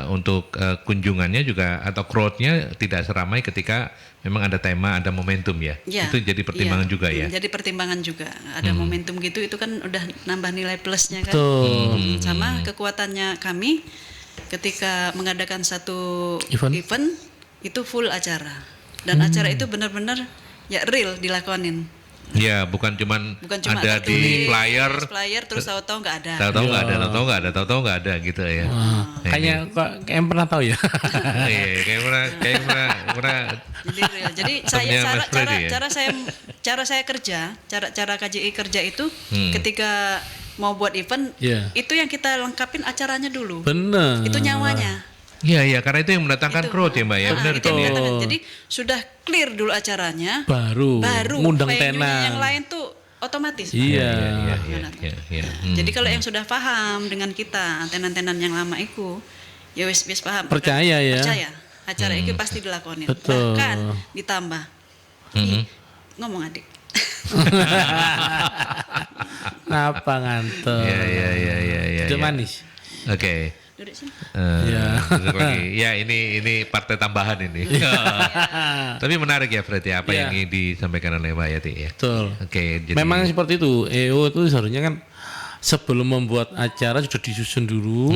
Speaker 1: untuk kunjungannya juga atau crowd-nya tidak seramai ketika memang ada tema, ada momentum ya.
Speaker 3: Ya,
Speaker 1: Itu jadi pertimbangan
Speaker 3: iya.
Speaker 1: juga ya.
Speaker 3: Jadi pertimbangan juga. Ada momentum gitu itu kan udah nambah nilai plusnya kan.
Speaker 2: Betul.
Speaker 3: Sama kekuatannya kami ketika mengadakan satu
Speaker 2: Event?
Speaker 3: itu full acara. Dan acara itu benar-benar ya real dilakonin.
Speaker 1: Ya, bukan cuma ada di
Speaker 3: tertulis,
Speaker 1: flyer,
Speaker 3: terus tahu-tahu nggak ada.
Speaker 1: tahu-tahu nggak ada, tahu-tahu nggak ada gitu ya. Nah,
Speaker 2: Kayaknya kok kayak pernah tahu ya.
Speaker 1: Iya, kayak pernah.
Speaker 3: Jadi real. Jadi
Speaker 1: Temennya
Speaker 3: saya
Speaker 1: Mas Freddy ya?
Speaker 3: cara saya kerja, cara KJI kerja itu ketika mau buat event
Speaker 2: Iya.
Speaker 3: itu yang kita lengkapin acaranya dulu.
Speaker 2: Bener.
Speaker 3: Itu nyawanya.
Speaker 1: Iya, karena itu yang mendatangkan crowd ya, Mbak ya. Benar
Speaker 3: itu
Speaker 1: kan ya.
Speaker 3: yang katakan. Jadi sudah clear dulu acaranya,
Speaker 2: Baru ngundang
Speaker 3: venue-nya
Speaker 2: tenan.
Speaker 3: yang lain tuh otomatis.
Speaker 2: Iya.
Speaker 1: Iya.
Speaker 3: Jadi kalau yang sudah paham dengan kita tenan-tenan yang lama itu ya wis paham.
Speaker 2: Percaya ya.
Speaker 3: Percaya. Acara itu pasti dilakonin.
Speaker 2: Betul.
Speaker 3: Bahkan ditambah. Ih, ngomong adik.
Speaker 2: Kenapa ngantuk?
Speaker 1: Ya.
Speaker 2: Udah manis.
Speaker 1: Oke.
Speaker 3: Duduk sini.
Speaker 1: Duduk lagi. Ya ini partai tambahan ini. Tapi menarik ya Fred ya apa
Speaker 2: Iya.
Speaker 1: yang ingin disampaikan oleh Mbak Yati ya.
Speaker 2: Betul.
Speaker 1: Oke. Jadi,
Speaker 2: Memang seperti itu. EO itu seharusnya kan sebelum membuat acara sudah disusun dulu.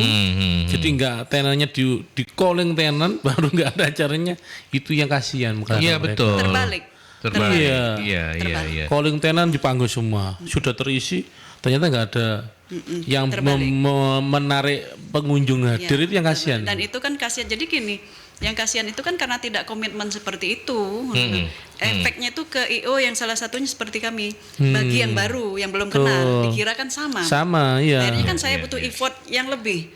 Speaker 2: Jadi nggak tenannya di calling tenan baru nggak ada acaranya. Itu yang kasihan.
Speaker 1: Iya betul.
Speaker 3: Terbalik.
Speaker 1: Iya.
Speaker 2: Calling tenan dipanggil semua. Sudah terisi. Ternyata nggak ada yang menarik pengunjung hadir. Itu yang kasihan.
Speaker 3: Dan itu kan kasihan. Jadi gini, yang kasihan itu kan karena tidak komitmen seperti itu. Efeknya itu ke IO yang salah satunya seperti kami. Bagi yang baru, yang belum kenal, dikira kan sama.
Speaker 2: Sama, iya.
Speaker 3: Akhirnya kan saya butuh effort yang lebih.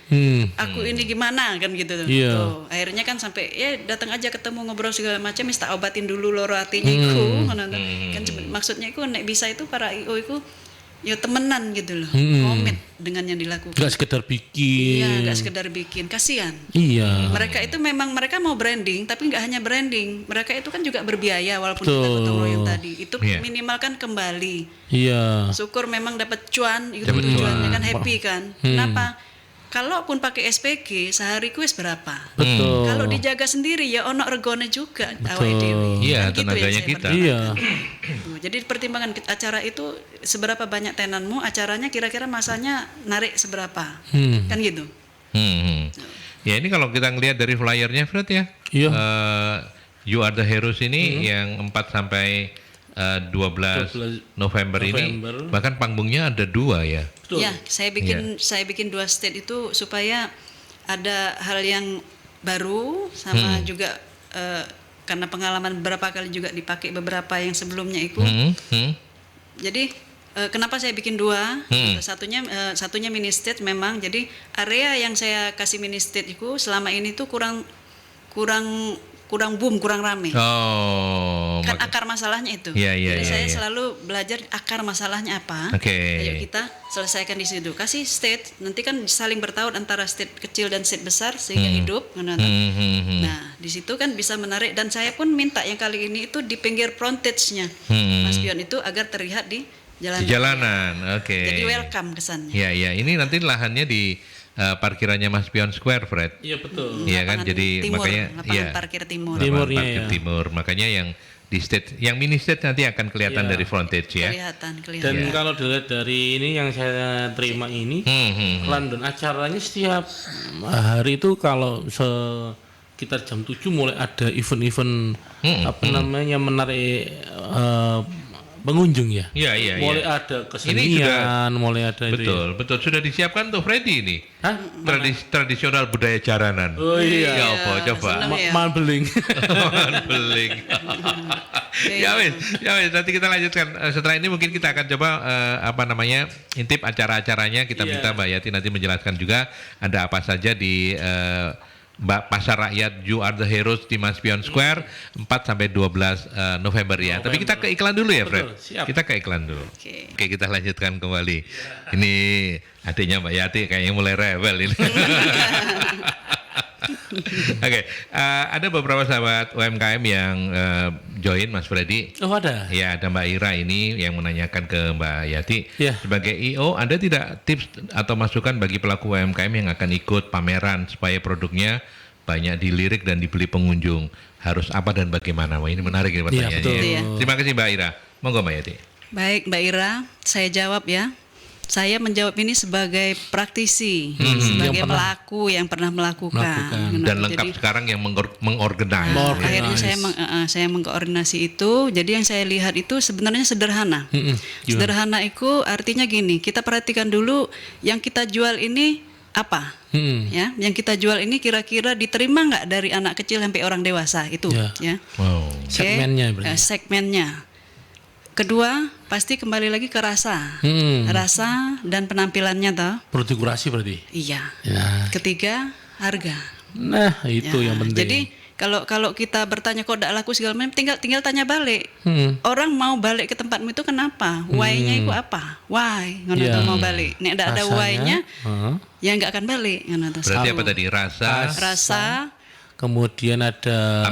Speaker 3: Aku ini gimana kan gitu.
Speaker 2: Iya.
Speaker 3: Tuh, akhirnya kan sampai ya datang aja ketemu ngobrol segala macam, tak obatin dulu loro hatinya iku. Kan maksudnya itu nek bisa itu para IO itu ya temenan gitu loh, komit dengan yang dilakukan.
Speaker 2: Gak sekedar bikin.
Speaker 3: Iya, nggak sekedar bikin, kasihan.
Speaker 2: Iya.
Speaker 3: Mereka itu memang mereka mau branding, tapi nggak hanya branding, mereka itu kan juga berbiaya walaupun kita gotong royong tadi. Itu
Speaker 1: Iya.
Speaker 3: minimalkan kembali.
Speaker 2: Iya.
Speaker 3: Syukur memang dapat cuan, itu
Speaker 1: Dapat
Speaker 3: tujuannya
Speaker 1: cuan.
Speaker 3: kan happy kan. Kenapa? Kalaupun pakai SPG sehari kuis berapa?
Speaker 2: Betul.
Speaker 3: Kalau dijaga sendiri ya ono regone juga awake dhewe.
Speaker 1: Iya,
Speaker 3: Kan gitu yang
Speaker 1: tenaganya
Speaker 3: saya
Speaker 1: kita.
Speaker 2: Iya.
Speaker 3: Tuh, jadi pertimbangan acara itu seberapa banyak tenanmu, acaranya kira-kira masanya narik seberapa, kan gitu.
Speaker 1: Ya ini kalau kita ngelihat dari flyernya Fred ya.
Speaker 2: Iya.
Speaker 1: You Are the Heroes ini yang 4 sampai 12 November ini, bahkan panggungnya ada 2 ya.
Speaker 2: Betul.
Speaker 3: Ya, saya bikin 2 state itu supaya ada hal yang baru sama juga karena pengalaman beberapa kali juga dipakai beberapa yang sebelumnya itu. Jadi kenapa saya bikin 2? Satunya mini state memang. Jadi area yang saya kasih mini state itu selama ini tuh kurang boom, kurang rame.
Speaker 1: Oh.
Speaker 3: Kan akar masalahnya itu.
Speaker 1: Iya,
Speaker 3: Jadi saya
Speaker 1: iya.
Speaker 3: selalu belajar akar masalahnya apa.
Speaker 1: Oke.
Speaker 3: Ayo kita selesaikan di situ. Kasih state, nanti kan saling bertaut antara state kecil dan state besar sehingga hidup. Nah, di situ kan bisa menarik dan saya pun minta yang kali ini itu di pinggir frontage-nya Mas Pion itu agar terlihat di jalan.
Speaker 1: Di jalanan. Oke.
Speaker 3: Jadi welcome kesannya.
Speaker 1: Iya. Ini nanti lahannya di parkirannya Mas Pion Square, Fred.
Speaker 2: Iya betul.
Speaker 1: Iya kan,
Speaker 3: Lapangan
Speaker 1: jadi
Speaker 3: timur,
Speaker 1: makanya
Speaker 3: lapangan parkir timur.
Speaker 1: lapangan
Speaker 2: Timurnya,
Speaker 1: parkir
Speaker 2: ya.
Speaker 1: timur. Makanya yang di state, yang mini state nanti akan kelihatan dari frontage ya.
Speaker 3: Kelihatan.
Speaker 2: Dan kalau dilihat dari ini yang saya terima ini, London acaranya setiap hari itu kalau sekitar jam 7 mulai ada event-event menarik pengunjung ya.
Speaker 1: Iya.
Speaker 2: Mulai ada
Speaker 1: Ini
Speaker 2: kesenian, mulai ada itu. Ya.
Speaker 1: Betul. Sudah disiapkan tuh Freddy ini.
Speaker 2: Hah?
Speaker 1: Tradisional budaya jaranan.
Speaker 2: Oh iya.
Speaker 1: Ya apa coba?
Speaker 3: seneng ya.
Speaker 2: Beling.
Speaker 1: Beling. ya wes, nanti kita lanjutkan. Setelah ini mungkin kita akan coba intip acara-acaranya. Kita minta Mbak Yati nanti menjelaskan juga ada apa saja di Pasar Rakyat You Are the Heroes di Mas Pion Square 4 sampai 12 November ya. Tapi kita ke iklan dulu ya, Fred.
Speaker 2: Siap.
Speaker 1: Kita ke iklan dulu.
Speaker 3: Oke.
Speaker 1: Oke, kita lanjutkan kembali. Ini adiknya Mbak Yati kayaknya mulai rebel ini. Oke, ada beberapa sahabat UMKM yang join Mas Freddy.
Speaker 2: Oh ada.
Speaker 1: Ya, ada Mbak Ira ini yang menanyakan ke Mbak Yati.
Speaker 2: Ya.
Speaker 1: Sebagai IO, ada tidak tips atau masukan bagi pelaku UMKM yang akan ikut pameran supaya produknya banyak dilirik dan dibeli pengunjung? Harus apa dan bagaimana? Wah, ini menarik ini pertanyaannya.
Speaker 2: betul.
Speaker 3: Iya.
Speaker 1: Terima kasih Mbak Ira. Monggo Mbak Yati.
Speaker 3: Baik, Mbak Ira, saya jawab ya. Saya menjawab ini sebagai praktisi, sebagai pelaku yang pernah melakukan.
Speaker 1: Dan lengkap
Speaker 3: Jadi,
Speaker 1: sekarang yang mengorganize.
Speaker 3: akhirnya saya mengkoordinasi itu. Jadi yang saya lihat itu sebenarnya sederhana. Sederhana itu artinya gini, kita perhatikan dulu yang kita jual ini apa, ya? Yang kita jual ini kira-kira diterima nggak dari anak kecil sampai orang dewasa itu, ya?
Speaker 1: Wow.
Speaker 3: Oke,
Speaker 2: Segmennya berarti.
Speaker 3: segmennya. Kedua, pasti kembali lagi ke rasa, rasa dan penampilannya toh.
Speaker 2: Produkurasi berarti.
Speaker 3: Iya.
Speaker 2: Ya.
Speaker 3: Ketiga, harga.
Speaker 2: Nah itu
Speaker 3: Ya,
Speaker 2: yang penting.
Speaker 3: Jadi Kalau kita bertanya kok ndak laku segala macam, tinggal tanya balik. Orang mau balik ke tempatmu itu kenapa? Why-nya itu apa? Why? Ngono
Speaker 2: Iya.
Speaker 3: mau balik. Nek ndak ada
Speaker 2: Rasanya,
Speaker 3: why-nya, ya nggak akan balik. Ngono tuh.
Speaker 1: Berarti apa tadi? Rasa,
Speaker 2: kemudian ada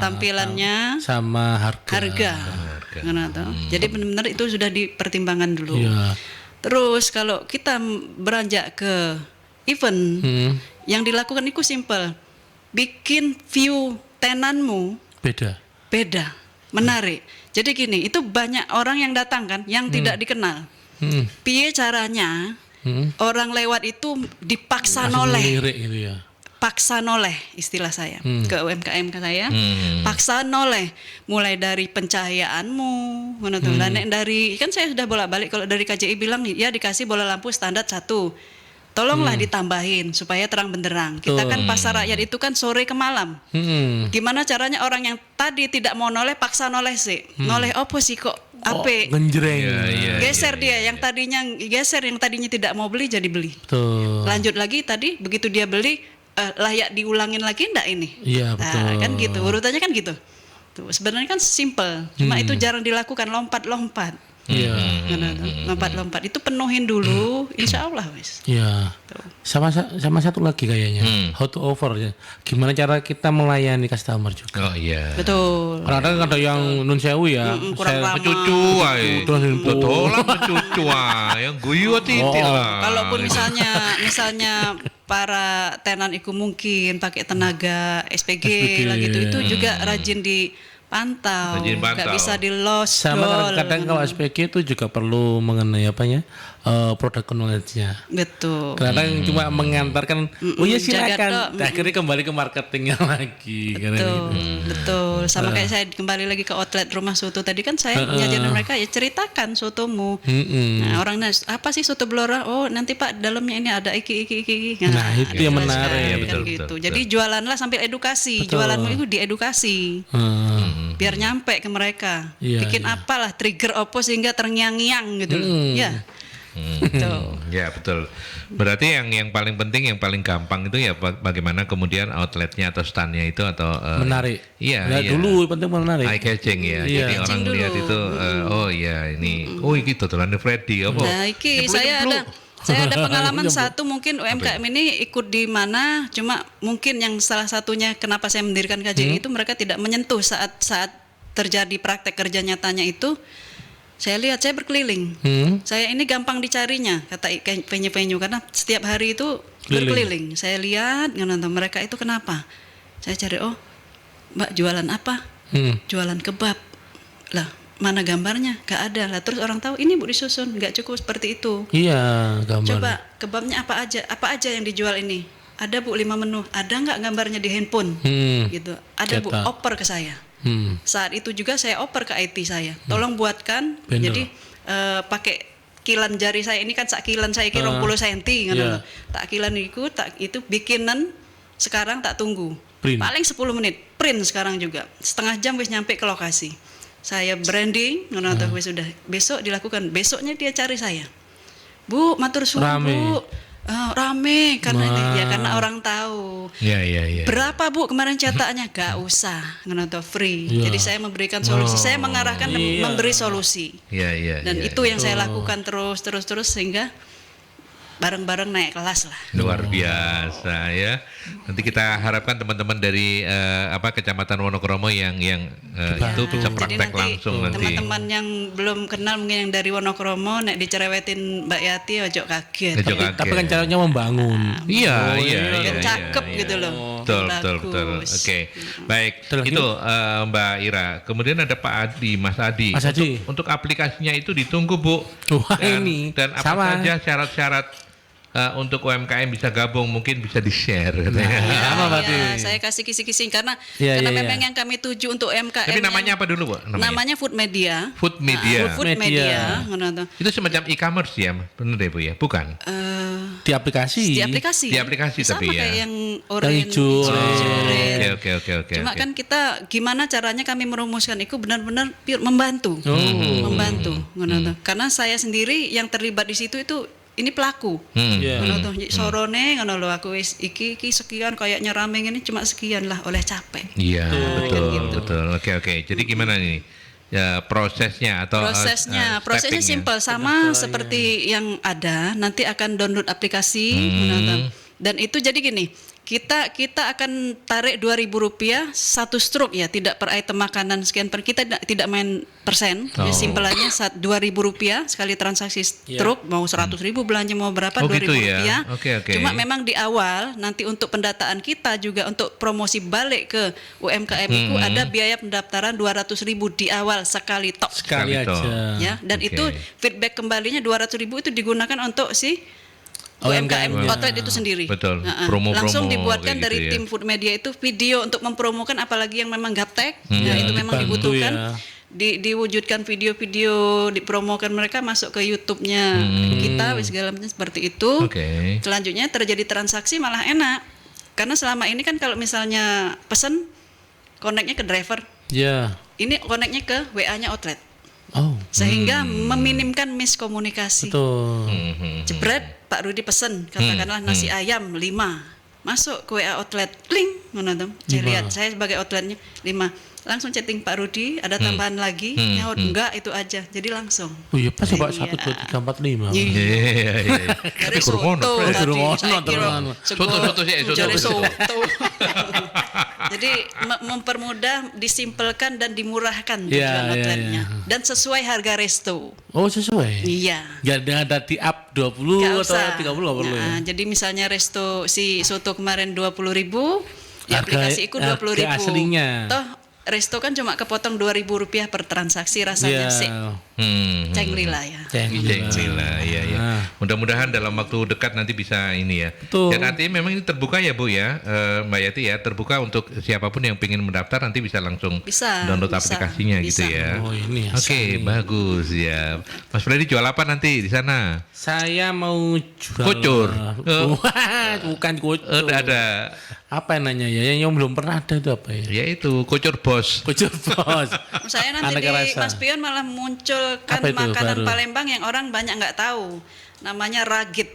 Speaker 3: Tampilannya,
Speaker 2: sama harga.
Speaker 3: harga. Ngono tuh. Jadi benar-benar itu sudah dipertimbangkan dulu.
Speaker 2: Iya.
Speaker 3: Terus kalau kita beranjak ke event, yang dilakukan itu simple. Bikin view tenanmu
Speaker 2: Beda.
Speaker 3: menarik. Jadi gini, itu banyak orang yang datang kan, yang tidak dikenal. Piye caranya orang lewat itu dipaksa noleh,
Speaker 2: Lirik gitu ya.
Speaker 3: paksa noleh istilah saya ke UMKM ke saya, paksa noleh, mulai dari pencahayaanmu, ngono tuh. Lah nek dari kan saya sudah bolak-balik, kalau dari KJI bilang ya dikasih bola lampu standar 1. Tolonglah ditambahin supaya terang benderang. Kita kan pasar rakyat itu kan sore ke malam. Gimana caranya orang yang tadi tidak mau noleh paksa noleh sih. Noleh opo sih kok ape.
Speaker 2: Genjreng.
Speaker 3: Geser dia yang tadinya geser, yang tadinya tidak mau beli jadi beli.
Speaker 2: Betul.
Speaker 3: Lanjut lagi tadi begitu dia beli layak diulangin lagi enggak ini?
Speaker 2: Iya, betul.
Speaker 3: Nah, kan gitu. Urutannya kan gitu. Tuh, sebenarnya kan simple. Cuma itu jarang dilakukan, lompat-lompat.
Speaker 2: Iya.
Speaker 3: Lompat-lompat itu penuhin dulu, insya Allah wis.
Speaker 2: Iya. Sama satu lagi kayaknya. How to offer ya. Gimana cara kita melayani customer juga.
Speaker 1: Oh iya.
Speaker 3: Betul.
Speaker 2: Kadang ada yang nun sewu ya.
Speaker 3: Kurang ramah.
Speaker 1: Cucu ae. Dodolan cucu ae. Yang guyu titik lah.
Speaker 3: Kalaupun misalnya para tenan itu mungkin pakai tenaga SPG lah gitu, itu juga rajin dipantau, nggak bisa di lost
Speaker 2: Sama
Speaker 3: goal.
Speaker 2: kadang kalau SPG itu juga perlu mengenai produk knowledge-nya.
Speaker 3: Betul.
Speaker 2: Kadang cuma mengantarkan, oh ya
Speaker 3: jaga
Speaker 2: silakan.
Speaker 3: dok.
Speaker 2: Akhirnya kembali ke marketingnya lagi.
Speaker 3: Betul, betul. Sama kayak saya kembali lagi ke outlet rumah soto tadi kan saya ngajarin mereka ya ceritakan sotomu. Nah orang apa sih soto Blora? Oh nanti Pak dalamnya ini ada iki.
Speaker 2: Nah, itu yang
Speaker 3: jelaskan,
Speaker 2: menarik.
Speaker 1: Ya,
Speaker 3: kan
Speaker 1: betul,
Speaker 3: gitu.
Speaker 1: betul,
Speaker 3: Jadi jualanlah sambil edukasi. Jualanmu itu diedukasi. Biar nyampe ke mereka.
Speaker 2: Iya,
Speaker 3: Bikin apalah trigger opo sehingga terngiang-ngiang gitu loh. Ya. Betul.
Speaker 1: Ya betul. Berarti yang paling penting, yang paling gampang itu ya bagaimana kemudian outletnya atau standnya itu atau
Speaker 2: Menarik.
Speaker 1: Iya.
Speaker 2: Nah,
Speaker 1: iya.
Speaker 2: dulu penting menarik.
Speaker 1: Eye catching ya.
Speaker 2: Iya.
Speaker 1: Jadi orang
Speaker 3: Catching
Speaker 1: melihat
Speaker 3: dulu.
Speaker 1: itu oh iya ini. Oh iki dodolannya Freddy apa?
Speaker 3: Nah, iki saya ada pengalaman satu, mungkin UMKM ini ikut di mana, cuma mungkin yang salah satunya kenapa saya mendirikan KJI itu mereka tidak menyentuh saat terjadi praktek kerja nyatanya itu. Saya lihat, saya berkeliling. Saya ini gampang dicarinya, kata penyu-penyu, karena setiap hari itu berkeliling. Saya lihat, mereka itu kenapa? Saya cari, oh Mbak jualan apa? Jualan kebab. Lah, mana gambarnya? Gak ada lah. Terus orang tahu, ini Bu disusun, gak cukup seperti itu.
Speaker 2: Iya, gambar.
Speaker 3: Coba kebabnya apa aja yang dijual ini? Ada Bu 5 menu. Ada nggak gambarnya di handphone? Gitu. Ada Bu,
Speaker 2: Cetak.
Speaker 3: oper ke saya. Saat itu juga saya oper ke IT saya. Tolong buatkan.
Speaker 2: Bener.
Speaker 3: Jadi pakai kilan jari saya ini kan sak kilan saya kira 20 cm
Speaker 2: Iya.
Speaker 3: Tak kilan itu bikinan sekarang tak tunggu.
Speaker 2: Print.
Speaker 3: Paling 10 menit print sekarang juga. Setengah jam wis nyampe ke lokasi. Saya branding, wis sudah. Besok dilakukan. Besoknya dia cari saya. Bu, matur suwun
Speaker 2: Rame.
Speaker 3: Bu. Rame karena ini ya karena orang tahu.
Speaker 1: Iya.
Speaker 3: Berapa Bu kemarin cetaknya? Gak usah, free.
Speaker 2: Iya.
Speaker 3: Jadi saya memberikan solusi, saya mengarahkan dan memberi solusi.
Speaker 1: Iya.
Speaker 3: Dan itu yang saya lakukan terus sehingga bareng-bareng naik kelas lah.
Speaker 1: Luar biasa ya. Nanti kita harapkan teman-teman dari Kecamatan Wonokromo yang itu bisa
Speaker 3: Jadi
Speaker 1: praktek
Speaker 3: nanti
Speaker 1: langsung nanti.
Speaker 3: teman-teman yang belum kenal mungkin yang dari Wonokromo nek dicerewetin Mbak Yati ojo kaget.
Speaker 1: Ojo kaget.
Speaker 2: Tapi kan caranya membangun.
Speaker 1: Iya.
Speaker 3: Yang cakep gitu loh.
Speaker 1: Betul.
Speaker 3: Bagus.
Speaker 1: Oke. Baik.
Speaker 2: Betul.
Speaker 1: Itu Mbak Ira. Kemudian ada Pak Adi, Mas Adi.
Speaker 2: Mas Adi.
Speaker 1: Untuk aplikasinya itu ditunggu Bu.
Speaker 2: Wah, ini
Speaker 1: dan apa
Speaker 2: sama.
Speaker 1: saja syarat-syarat untuk UMKM bisa gabung, mungkin bisa di-share.
Speaker 2: Sama berarti.
Speaker 3: Ya, saya kasih kisi-kisi karena
Speaker 2: Iya.
Speaker 3: memang yang kami tuju untuk UMKM.
Speaker 1: Tapi namanya apa dulu, Bu?
Speaker 3: Namanya Food Media.
Speaker 1: Food Media.
Speaker 3: Food Media.
Speaker 1: Itu semacam e-commerce ya, benar ya Bu ya? Bukan?
Speaker 2: Di aplikasi.
Speaker 3: Di aplikasi.
Speaker 1: Di aplikasi
Speaker 3: sama
Speaker 1: tapi ya.
Speaker 3: kayak yang orange,
Speaker 2: hijau.
Speaker 3: red.
Speaker 1: Oke.
Speaker 3: Cuma kan kita gimana caranya kami merumuskan itu benar-benar pure membantu. Membantu. Karena saya sendiri yang terlibat di situ itu ini pelaku.
Speaker 2: Iya.
Speaker 3: Ngono tuh sorone ngono lho aku wis iki sekian kayaknya rame ini cuma sekian lah oleh capek.
Speaker 1: Iya, betul,
Speaker 3: gitu.
Speaker 1: betul. Oke. Jadi gimana nih? Ya, prosesnya atau
Speaker 3: Prosesnya
Speaker 1: steppingnya?
Speaker 3: simpel sama seperti yang ada. Nanti akan download aplikasi dan itu jadi gini. Kita akan tarik Rp2.000 satu stroke ya, tidak per item makanan sekian per kita tidak main persen. Ya, simpelannya Rp2.000 sekali transaksi stroke, mau 100.000 belanja mau berapa
Speaker 1: gitu
Speaker 3: Rp2.000.
Speaker 1: ya. Oke.
Speaker 3: Cuma memang di awal nanti untuk pendataan kita juga untuk promosi balik ke UMKM itu ada biaya pendaftaran Rp200.000 di awal sekali tok.
Speaker 2: Sekali
Speaker 1: Sekali
Speaker 2: aja.
Speaker 3: Ya, dan
Speaker 1: Oke.
Speaker 3: itu feedback kembalinya Rp200.000 itu digunakan untuk si UMKM outlet itu sendiri.
Speaker 1: Betul.
Speaker 3: Langsung
Speaker 1: Promo-promo
Speaker 3: dibuatkan
Speaker 1: kayak
Speaker 3: dari
Speaker 1: gitu ya.
Speaker 3: tim Food Media itu video untuk mempromokan apalagi yang memang gaptek. Nah, itu memang
Speaker 2: dibantu
Speaker 3: dibutuhkan.
Speaker 2: ya.
Speaker 3: Diwujudkan video-video dipromokan mereka masuk ke YouTube-nya kita segala macam seperti itu.
Speaker 1: Oke.
Speaker 3: Selanjutnya terjadi transaksi malah enak. Karena selama ini kan kalau misalnya pesen connect-nya ke driver,
Speaker 2: Ya.
Speaker 3: ini connect-nya ke WA-nya outlet.
Speaker 2: Oh,
Speaker 3: Sehingga meminimkan miskomunikasi.
Speaker 2: betul.
Speaker 3: Jebret Pak Rudi pesen katakanlah nasi ayam 5 masuk ke WA outlet kling ngono tuh. Saya lihat saya sebagai outletnya 5 langsung chatting Pak Rudi ada tambahan lagi nyaut enggak itu aja jadi langsung
Speaker 2: Oh iya pas Pak,
Speaker 3: Iya.
Speaker 2: 1, 2, 3, 4, 5.
Speaker 1: Iya.
Speaker 3: dari
Speaker 1: Kurang ono,
Speaker 3: soto
Speaker 1: Fred.
Speaker 3: tadi
Speaker 2: Kurang ono,
Speaker 3: saya kira
Speaker 2: teman.
Speaker 1: Soto sih, soto.
Speaker 3: dari soto jadi mempermudah disimpelkan dan dimurahkan
Speaker 2: Iya,
Speaker 3: tujuan
Speaker 2: iya,
Speaker 3: outletnya
Speaker 2: iya.
Speaker 3: dan sesuai harga resto
Speaker 2: Oh sesuai.
Speaker 3: iya.
Speaker 2: Gak ada di up 20
Speaker 3: Nggak
Speaker 2: atau
Speaker 3: usah.
Speaker 2: 30 nggak perlu ya.
Speaker 3: Nah, jadi misalnya resto si soto kemarin 20.000, di
Speaker 2: Harga-
Speaker 3: aplikasi itu 20.000.
Speaker 2: harga aslinya.
Speaker 3: Toh resto kan cuma kepotong Rp2.000 per transaksi rasanya sih. Cengli lah ya.
Speaker 1: Cengli iya.
Speaker 2: Nah.
Speaker 1: Mudah-mudahan dalam waktu dekat nanti bisa ini ya.
Speaker 2: Betul.
Speaker 1: Dan artinya memang ini terbuka ya Bu ya, Mbak Yati ya, terbuka untuk siapapun yang ingin mendaftar nanti bisa langsung
Speaker 3: Bisa,
Speaker 1: download
Speaker 3: bisa,
Speaker 1: aplikasinya gitu
Speaker 3: bisa.
Speaker 1: ya.
Speaker 2: Oh ini ya.
Speaker 1: Oke, bagus ya. Mas Freddy jual apa nanti di sana?
Speaker 2: Saya mau jual
Speaker 1: Kucur.
Speaker 2: Wah, bukan kucur.
Speaker 1: Ada.
Speaker 2: Apa namanya ya? Yang belum pernah ada itu apa ya?
Speaker 1: Yaitu kucur bos.
Speaker 2: Kucur bos.
Speaker 3: Saya nanti
Speaker 2: Aneka
Speaker 3: di
Speaker 2: rasa.
Speaker 3: Mas Pion malah munculkan
Speaker 2: Apa itu
Speaker 3: makanan
Speaker 2: baru?
Speaker 3: Palembang yang orang banyak nggak tahu. Namanya ragit.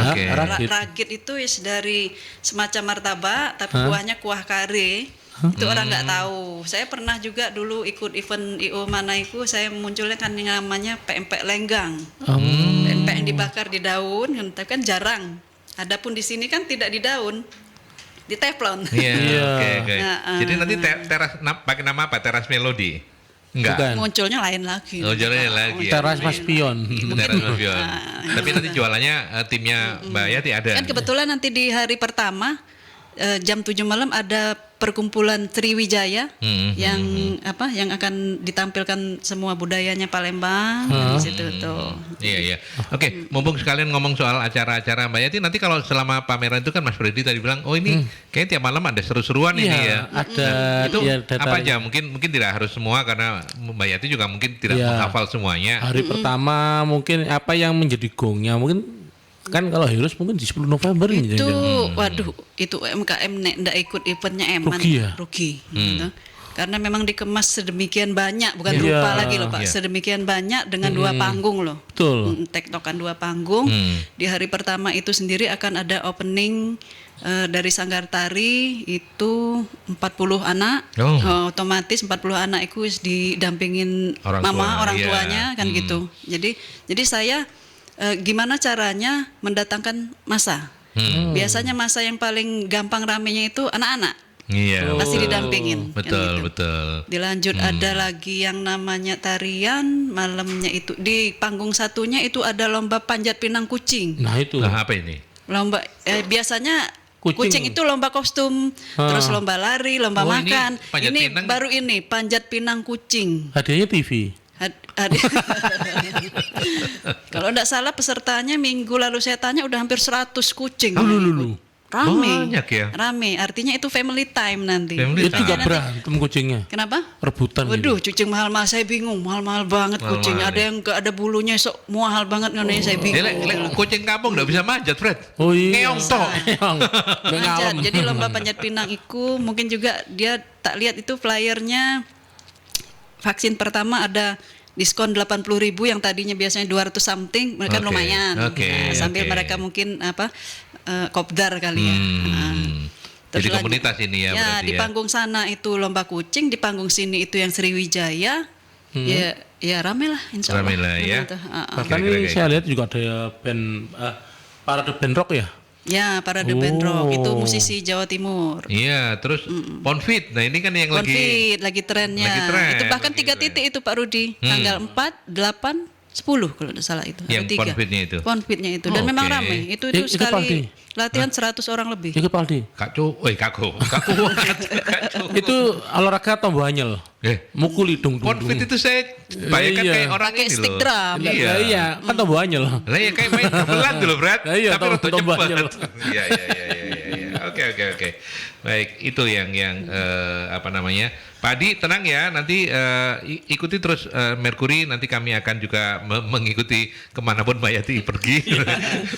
Speaker 1: Oke.
Speaker 2: Ragit.
Speaker 3: Ragit itu is dari semacam martabak tapi kuahnya kuah kare. Itu orang nggak tahu. Saya pernah juga dulu ikut event IO mana itu saya munculnya kan yang namanya pempek lenggang. Pempek yang dibakar di daun, tapi kan jarang. Adapun di sini kan tidak di daun, di teflon.
Speaker 1: Iya.
Speaker 2: Iya.
Speaker 1: Oke. Jadi nanti teras pakai nama apa? Teras Melodi? Enggak.
Speaker 2: Bukan.
Speaker 3: Munculnya lain lagi.
Speaker 1: Oh, jalannya lagi. Ya.
Speaker 2: Teras Mas Pion.
Speaker 1: Teras Mas Pion. Tapi nanti jualannya timnya Mbak Yati ada.
Speaker 3: Kan kebetulan nanti di hari pertama jam 7 malam ada perkumpulan Triwijaya yang apa yang akan ditampilkan semua budayanya Palembang di situ tuh.
Speaker 1: Iya. Oke, mumpung sekalian ngomong soal acara-acara Mbak Yati, nanti kalau selama pameran itu kan Mas Freddy tadi bilang, oh ini kayaknya tiap malam ada seru-seruan ini ya.
Speaker 2: Ada
Speaker 1: Itu
Speaker 2: ya,
Speaker 1: apa aja? Mungkin tidak harus semua karena Mbak Yati juga mungkin tidak
Speaker 2: Iya.
Speaker 1: menghafal semuanya.
Speaker 2: Hari pertama mungkin apa yang menjadi gongnya mungkin kan kalau Heroes mungkin di 10 November ini.
Speaker 3: Itu waduh itu UMKM nek ndak ikut eventnya eman
Speaker 2: Rugi ya?
Speaker 3: rugi gitu. Karena memang dikemas sedemikian banyak bukan
Speaker 2: Iya.
Speaker 3: rupa lagi loh Pak
Speaker 1: Iya.
Speaker 3: sedemikian banyak dengan 2 panggung loh.
Speaker 2: Betul.
Speaker 3: Tektokan 2 panggung. Di hari pertama itu sendiri akan ada opening dari Sanggar Tari itu 40 anak.
Speaker 1: Oh.
Speaker 3: Otomatis 40 anak itu didampingin
Speaker 1: Orang
Speaker 3: mama
Speaker 1: tua,
Speaker 3: orang
Speaker 1: iya.
Speaker 3: tuanya kan gitu. Jadi saya gimana caranya mendatangkan massa. Biasanya massa yang paling gampang ramenya itu anak-anak.
Speaker 1: Iya.
Speaker 3: Pasti didampingin. kan
Speaker 1: Betul,
Speaker 3: gitu.
Speaker 1: betul.
Speaker 3: Dilanjut ada lagi yang namanya tarian malamnya itu di panggung satunya itu ada lomba panjat pinang kucing.
Speaker 2: Nah itu.
Speaker 1: Nah, apa ini?
Speaker 3: Lomba biasanya
Speaker 2: Kucing.
Speaker 3: kucing itu lomba kostum, terus lomba lari, lomba
Speaker 1: Oh, ini
Speaker 3: makan.
Speaker 1: panjat
Speaker 3: Ini
Speaker 1: pinang.
Speaker 3: baru ini panjat pinang kucing.
Speaker 2: Hadiahnya TV.
Speaker 3: Kalau tidak salah pesertanya minggu lalu saya tanya udah hampir 100 kucing.
Speaker 2: Lulu.
Speaker 3: Rame.
Speaker 1: Banyak ya?
Speaker 3: Rame, artinya itu family time nanti.
Speaker 1: Family
Speaker 2: Itu
Speaker 1: time.
Speaker 2: juga berantem kucingnya.
Speaker 3: Kenapa?
Speaker 2: Rebutan
Speaker 3: Waduh,
Speaker 2: gitu.
Speaker 3: kucing mahal-mahal saya bingung, mahal-mahal banget
Speaker 1: Mahal-mahal
Speaker 3: kucing.
Speaker 1: nih.
Speaker 3: Ada yang gak ada bulunya, sok mahal banget ngene saya bingung.
Speaker 1: Kucing kampung nggak bisa manjat, Fred.
Speaker 2: Oh iya.
Speaker 1: Ngeong toh.
Speaker 2: Ngeong. Nggak
Speaker 3: Manjat.
Speaker 2: ngalem.
Speaker 3: Jadi lomba panjat pinang itu mungkin juga dia tak lihat itu flyernya vaksin pertama ada diskon 80.000 yang tadinya biasanya 200 something, mereka
Speaker 1: Oke,
Speaker 3: lumayan.
Speaker 1: oke,
Speaker 3: Nah, sambil
Speaker 1: oke.
Speaker 3: mereka mungkin kopdar kali ya.
Speaker 1: Jadi
Speaker 3: Terus
Speaker 1: komunitas ini ya, berarti
Speaker 3: di
Speaker 1: ya.
Speaker 3: panggung sana itu lomba kucing, di panggung sini itu yang Sriwijaya. Ya rame lah, insya Allah.
Speaker 1: Rame lah ya.
Speaker 3: Gitu.
Speaker 2: Bahkan
Speaker 1: Kira-kira
Speaker 2: ini
Speaker 1: kayak
Speaker 2: saya lihat juga ada band parade band rock ya.
Speaker 3: Ya, Parade Band Rock itu musisi Jawa Timur.
Speaker 1: Iya, terus Ponfit. Nah, ini kan yang lagi
Speaker 3: Konfit lagi trennya.
Speaker 1: lagi tren,
Speaker 3: Itu bahkan
Speaker 1: lagi
Speaker 3: 3
Speaker 1: tren.
Speaker 3: titik itu Pak Rudi. Tanggal 4, 8, 10 kalau tidak salah itu.
Speaker 1: Yang
Speaker 3: Ada 3.
Speaker 1: Ponfitnya itu?
Speaker 3: Ponfitnya itu.
Speaker 1: Oh,
Speaker 3: Dan memang
Speaker 1: oke.
Speaker 3: ramai. Itu
Speaker 2: Ikut
Speaker 3: sekali
Speaker 2: Paldi?
Speaker 3: latihan 100 orang lebih.
Speaker 2: Ikut Paldi.
Speaker 1: Kak kuat.
Speaker 2: Itu olahraga tombol anyel. Mukuli dung dung.
Speaker 1: Ponfit itu saya bayangkan
Speaker 2: Iya.
Speaker 1: kayak orang
Speaker 3: Pakai
Speaker 1: ini
Speaker 3: stick
Speaker 1: loh.
Speaker 3: drum.
Speaker 1: Iya.
Speaker 2: Iya, kan tombol anyel.
Speaker 1: Lah ya kayak main gamelan dulu, Brad.
Speaker 2: Lah iya,
Speaker 1: Tapi rada
Speaker 2: tombol
Speaker 1: cepat.
Speaker 2: anyel.
Speaker 1: Iya. Oke. Baik, itu yang apa namanya? Pak Adi, tenang ya, nanti ikuti terus Merkuri, nanti kami akan juga mengikuti kemanapun Mbak Yati pergi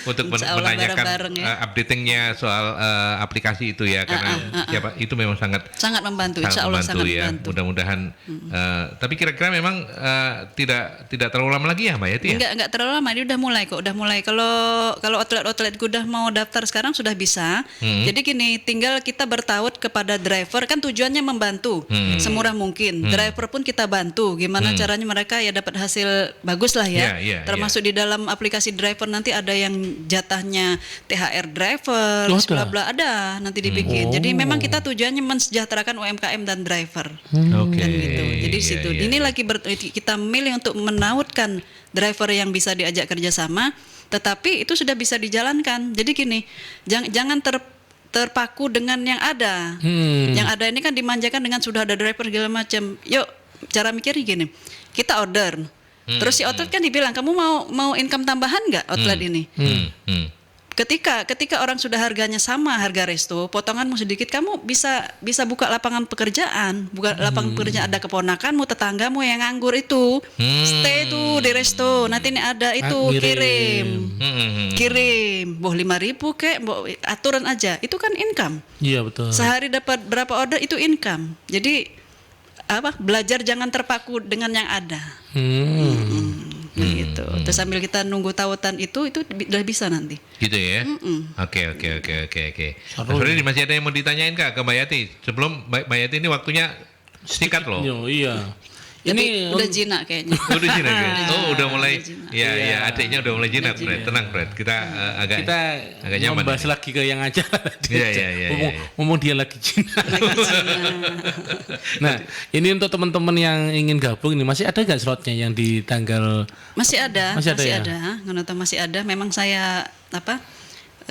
Speaker 1: untuk
Speaker 3: Insya Allah
Speaker 1: menanyakan
Speaker 3: bareng-bareng ya.
Speaker 1: updatingnya soal aplikasi itu ya, karena siapa itu memang sangat
Speaker 3: Sangat membantu, insya Allah sangat
Speaker 1: ya.
Speaker 3: membantu.
Speaker 1: Mudah-mudahan. Tapi kira-kira memang tidak terlalu lama lagi ya, Mbak Yati ya?
Speaker 3: Enggak terlalu lama, ini udah mulai kok, udah mulai. Kalau outlet udah mau daftar sekarang sudah bisa. Jadi gini, tinggal kita bertaut kepada driver, kan tujuannya membantu semurah mungkin. Driver pun kita bantu, gimana caranya mereka ya dapat hasil bagus lah ya. Termasuk di dalam aplikasi driver nanti ada yang jatahnya THR driver,
Speaker 2: Oh,
Speaker 3: bla bla ada nanti dibikin. Jadi memang kita tujuannya mensejahterakan UMKM dan driver.
Speaker 1: Oke.
Speaker 3: Kan gitu. Jadi
Speaker 1: Iya,
Speaker 3: situ.
Speaker 1: iya,
Speaker 3: Ini
Speaker 1: iya.
Speaker 3: lagi kita milih untuk menautkan driver yang bisa diajak kerjasama, tetapi itu sudah bisa dijalankan. Jadi gini, jangan terpaku dengan yang ada. Yang ada ini kan dimanjakan dengan sudah ada driver segala macam. Yuk, cara mikirnya gini, kita order. Terus si outlet kan dibilang, kamu mau income tambahan nggak outlet ini? Ketika orang sudah harganya sama harga resto, potonganmu sedikit, kamu bisa buka lapangan pekerjaan, lapangan pekerjaan, ada keponakanmu, tetanggamu yang nganggur itu, stay tuh di resto, nanti ini ada itu kirim, boh 5.000 kek, boh aturan aja, itu kan income.
Speaker 2: Iya betul.
Speaker 3: Sehari dapat berapa order itu income. Jadi belajar jangan terpaku dengan yang ada. Gitu. Terus sambil kita nunggu tautan itu udah bisa nanti.
Speaker 1: Gitu ya. Oke. Sebenarnya masih ada yang mau ditanyain Kak ke Mbak Yati. Sebelum Mbak Yati ini waktunya singkat loh.
Speaker 2: Iya.
Speaker 3: Ini udah jinak kayaknya.
Speaker 1: Udah jinak ya? Oh udah mulai.
Speaker 3: Udah jinak.
Speaker 1: Ya adiknya udah mulai jinak Fred. Tenang Fred. Kita
Speaker 2: Kita
Speaker 1: agak nyaman.
Speaker 2: membahas
Speaker 1: ini.
Speaker 2: lagi ke yang aja.
Speaker 1: Iya.
Speaker 2: Ngomong dia lagi Cina. Nah, ini untuk teman-teman yang ingin gabung ini masih ada nggak slotnya yang di tanggal?
Speaker 3: Masih ada.
Speaker 2: Masih ada ya?
Speaker 3: Ngonota masih ada. Memang saya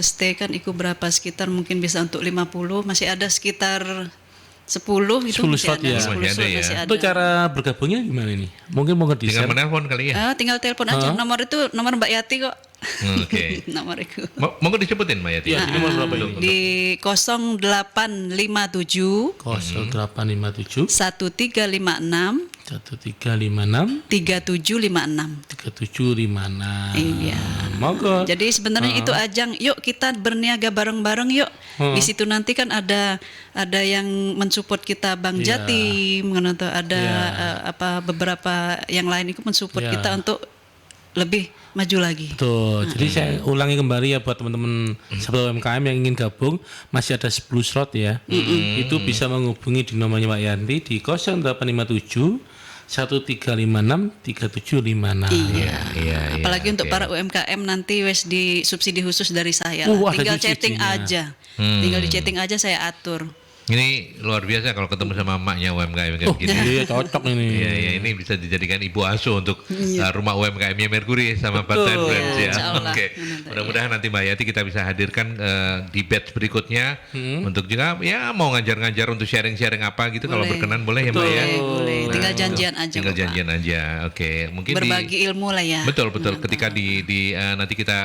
Speaker 3: stay kan ikut berapa sekitar mungkin bisa untuk 50, masih ada sekitar 10 itu
Speaker 2: 10
Speaker 3: masih
Speaker 2: slot
Speaker 3: ada.
Speaker 2: ya?
Speaker 3: 10
Speaker 1: Masih ada
Speaker 3: slot
Speaker 1: ya?
Speaker 3: masih ada.
Speaker 2: Untuk cara bergabungnya gimana ini? Mungkin mau di
Speaker 1: Tinggal
Speaker 2: share.
Speaker 1: menelpon kali ya.
Speaker 3: Tinggal telepon aja. Nomor itu nomor Mbak Yati kok.
Speaker 1: Oke.
Speaker 3: Nomor itu.
Speaker 1: Monggo disebutin Mbak Yati.
Speaker 2: Iya, nomor berapa ini?
Speaker 3: Di 0857
Speaker 2: 0857
Speaker 3: 1356
Speaker 2: 1356
Speaker 3: 3756.
Speaker 2: 3756.
Speaker 3: Iya.
Speaker 2: Monggo.
Speaker 3: Jadi sebenarnya itu ajang, yuk kita berniaga bareng-bareng yuk. Di situ nanti kan ada yang mensupport kita Bank
Speaker 2: Iya.
Speaker 3: Jatim, atau ada beberapa yang lain itu mensupport
Speaker 2: Iya.
Speaker 3: kita untuk lebih maju lagi.
Speaker 2: Betul. Jadi saya ulangi kembali ya buat teman-teman sahabat UMKM yang ingin gabung, masih ada 10 slot ya. Itu bisa menghubungi di nomornya Mbak Yanti di 0857 1356 3756.
Speaker 1: Iya.
Speaker 3: Apalagi untuk para UMKM nanti wes di subsidi khusus dari saya.
Speaker 2: Ada
Speaker 3: Tinggal
Speaker 2: subsidinya.
Speaker 3: chatting aja. Tinggal di chatting aja saya atur.
Speaker 1: Ini luar biasa kalau ketemu sama emaknya UMKM kayak begini.
Speaker 2: Iya cocok ini.
Speaker 1: Iya, ini bisa dijadikan ibu asuh untuk rumah UMKM-nya Merkuri sama
Speaker 2: Betul.
Speaker 1: Part-Time Friends ya.
Speaker 3: Insya Allah.
Speaker 1: Oke. Mudah-mudahan nanti Mbak Yati kita bisa hadirkan di batch berikutnya untuk juga ya mau ngajar-ngajar untuk sharing-sharing apa gitu kalau
Speaker 3: Boleh.
Speaker 1: berkenan boleh ya Mbak ya.
Speaker 3: Boleh. Tinggal janjian aja.
Speaker 1: Tinggal
Speaker 3: kok, Pak.
Speaker 1: janjian aja. Oke, mungkin
Speaker 3: Berbagi ilmu lah ya.
Speaker 1: betul ketika di nanti kita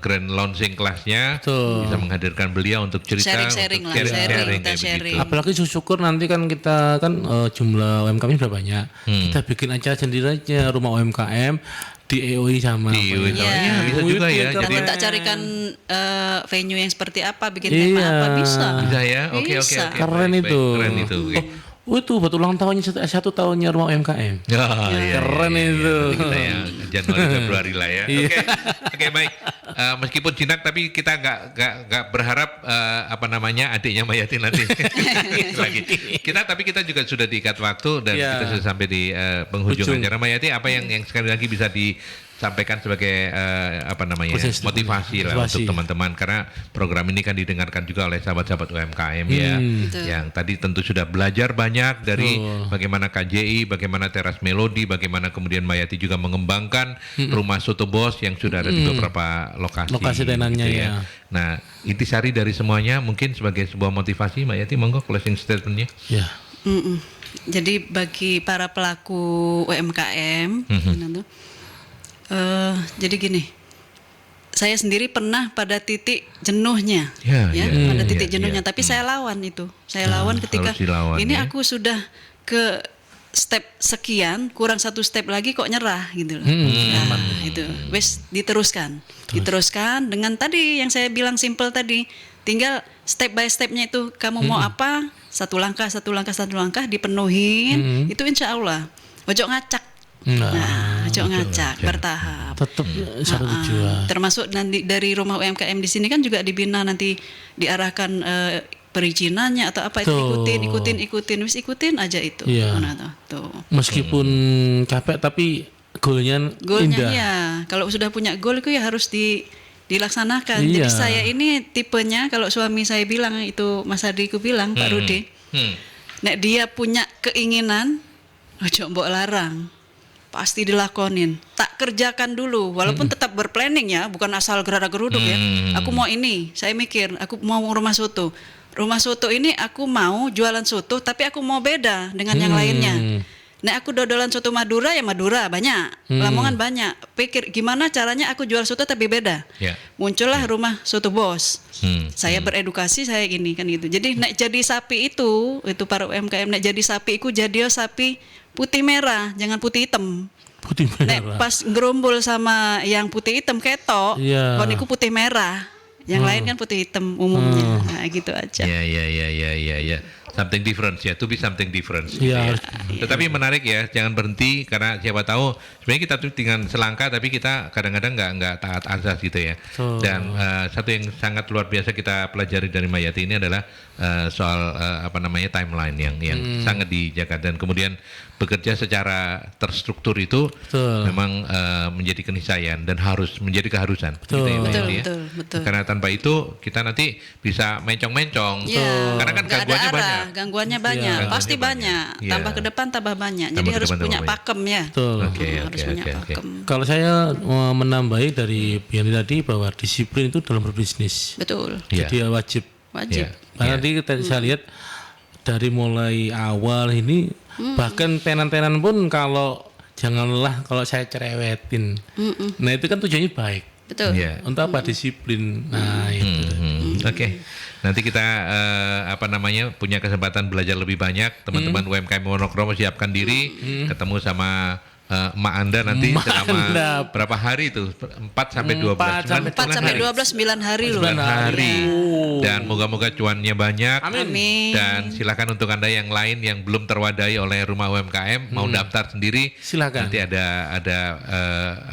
Speaker 1: grand launching kelasnya
Speaker 2: Betul.
Speaker 1: bisa menghadirkan beliau untuk cerita
Speaker 3: Sharing-sharing
Speaker 1: untuk
Speaker 3: lah, sharing, kita
Speaker 1: kayak
Speaker 3: sharing.
Speaker 1: begitu.
Speaker 2: Apalagi syukur nanti kan kita kan jumlah UMKM sudah banyak. Kita bikin acara sendiri aja rumah UMKM di EOI sama
Speaker 1: Di
Speaker 2: apa ya.
Speaker 1: Iya, bisa
Speaker 2: Oh,
Speaker 1: juga
Speaker 2: itu
Speaker 1: ya.
Speaker 2: yang
Speaker 1: Jadi
Speaker 3: Nanti tak carikan venue yang seperti apa, bikin
Speaker 2: Iya.
Speaker 3: tema apa bisa.
Speaker 1: bisa ya. Oke.
Speaker 3: Bisa.
Speaker 2: Keren itu.
Speaker 1: Keren itu. Oke.
Speaker 2: Oh itu buat ulang tahunnya satu tahunnya rumah UMKM.
Speaker 1: Oh, iya,
Speaker 2: Keren itu.
Speaker 1: Nanti kita ya Januari Februari lah ya. Oke, baik. Meskipun jinak tapi kita nggak berharap apa namanya adiknya Mayati nanti lagi. Tapi kita juga sudah diikat waktu dan kita sudah sampai di penghujung acara. Mayati, apa yang sekali lagi bisa disampaikan sebagai apa namanya motivasi lah untuk teman-teman, karena program ini kan didengarkan juga oleh sahabat-sahabat UMKM ya, yang tadi tentu sudah belajar banyak dari bagaimana KJI, bagaimana Teras Melodi, bagaimana kemudian Mayati juga mengembangkan rumah soto bos yang sudah ada di beberapa lokasi
Speaker 2: tenannya
Speaker 1: gitu ya. Nah, intisari dari semuanya mungkin sebagai sebuah motivasi, Mayati, monggo closing statement-nya.
Speaker 2: Ya.
Speaker 3: Jadi bagi para pelaku UMKM, jadi gini, saya sendiri pernah pada titik jenuhnya, pada titik jenuhnya. Tapi saya lawan itu, saya lawan ketika ini aku sudah ke step sekian, kurang satu step lagi kok nyerah gitu loh. Nah, itu, wes diteruskan dengan tadi yang saya bilang simple tadi, tinggal step by stepnya itu kamu mau apa, satu langkah dipenuhin, itu insya Allah, ojo ngacak. Ojo ngacak, bertahap.
Speaker 2: Tetap satu tujuan.
Speaker 3: Termasuk nanti dari rumah UMKM di sini kan juga dibina, nanti diarahkan perizinannya atau apa, itu ikutin, wis ikutin aja itu. Tuh.
Speaker 2: Meskipun capek tapi golnya indah.
Speaker 3: Ya, kalau sudah punya goal itu ya harus dilaksanakan. Jadi saya ini tipenya, kalau suami saya bilang itu, Mas Hadiku bilang, Pak Rudi, nek dia punya keinginan, ojo mbok larang, pasti dilakonin, tak kerjakan dulu, walaupun tetap berplanning ya, bukan asal gerada-geruduk ya. Aku mau ini, saya mikir, aku mau rumah soto ini aku mau jualan soto, tapi aku mau beda dengan yang lainnya. Nah, aku dodolan soto Madura ya Madura banyak, Lamongan banyak. Pikir gimana caranya aku jual soto tapi beda. Muncullah rumah soto bos. Saya beredukasi, saya gini kan gitu. Jadi nek jadi sapi itu para UMKM, nek jadi sapi itu jadi sapi putih merah, jangan putih hitam.
Speaker 2: Putih merah.
Speaker 3: Nek pas gerombol sama yang putih hitam ketok, kon iku putih merah. Yang lain kan putih hitam umumnya. Nah, gitu aja.
Speaker 1: Ya. Something different ya, to be something different. Tetapi menarik ya, jangan berhenti, karena siapa tahu sebenarnya kita tuh dengan selangkah tapi kita kadang-kadang nggak taat azas gitu ya. Dan satu yang sangat luar biasa kita pelajari dari Mayati ini adalah soal apa namanya timeline yang sangat dijaga, dan kemudian bekerja secara terstruktur itu memang menjadi keniscayaan dan harus menjadi keharusan.
Speaker 3: Betul.
Speaker 1: Karena tanpa itu kita nanti bisa mencong-mencong. Karena kan gangguannya banyak.
Speaker 3: Pasti banyak. Tambah ke depan tambah banyak. Jadi harus punya pakem ya. Harus punya pakem.
Speaker 2: Kalau saya menambahi dari Biani tadi bahwa disiplin itu dalam berbisnis.
Speaker 3: Betul.
Speaker 2: Jadi wajib. Karena tadi saya lihat dari mulai awal ini, bahkan tenan-tenan pun kalau jangan lelah kalau saya cerewetin. Nah itu kan tujuannya baik.
Speaker 3: Betul.
Speaker 2: Untuk apa? Disiplin. Nah itu.
Speaker 1: Oke. Nanti kita apa namanya punya kesempatan belajar lebih banyak. Teman-teman UMKM Wonokromo siapkan diri, ketemu sama Mak Anda nanti selama berapa hari itu? 4 sampai 12.
Speaker 3: 4 sampai 12, 9 hari loh.
Speaker 1: 9 hari. Dan moga-moga cuannya banyak.
Speaker 3: Amin.
Speaker 1: Dan silakan untuk Anda yang lain yang belum terwadai oleh rumah UMKM mau daftar sendiri.
Speaker 2: Silakan.
Speaker 1: Nanti ada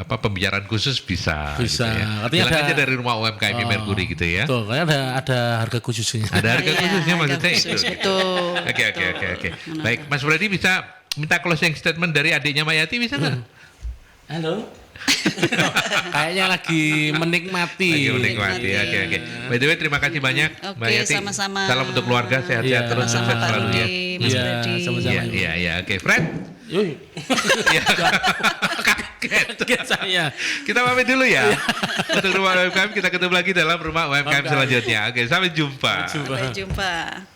Speaker 1: apa pembicaraan khusus bisa.
Speaker 2: Bisa.
Speaker 1: Gitu ya.
Speaker 2: Artinya
Speaker 1: bilang aja dari rumah UMKM Merkuri gitu ya.
Speaker 2: Betul, kayaknya ada harga khususnya.
Speaker 1: Ada harga khususnya maksudnya itu.
Speaker 3: Betul.
Speaker 1: Oke. Baik, Mas Freddy bisa minta closing statement dari adiknya Mayati, bisa nggak?
Speaker 2: Halo. Kayaknya lagi menikmati.
Speaker 1: Oke. By the way, terima kasih banyak Mbak Yati.
Speaker 3: Sama-sama.
Speaker 1: Salam untuk keluarga, sehat-sehat terus, sukses selalu ya.
Speaker 3: Mas Freddy.
Speaker 2: Sama-sama.
Speaker 1: Iya. Oke, Fred.
Speaker 2: Kaget saya.
Speaker 1: Kita pamit dulu ya. Untuk rumah UMKM kita ketemu lagi dalam rumah UMKM selanjutnya. Oke, sampai jumpa.
Speaker 3: Sampai jumpa.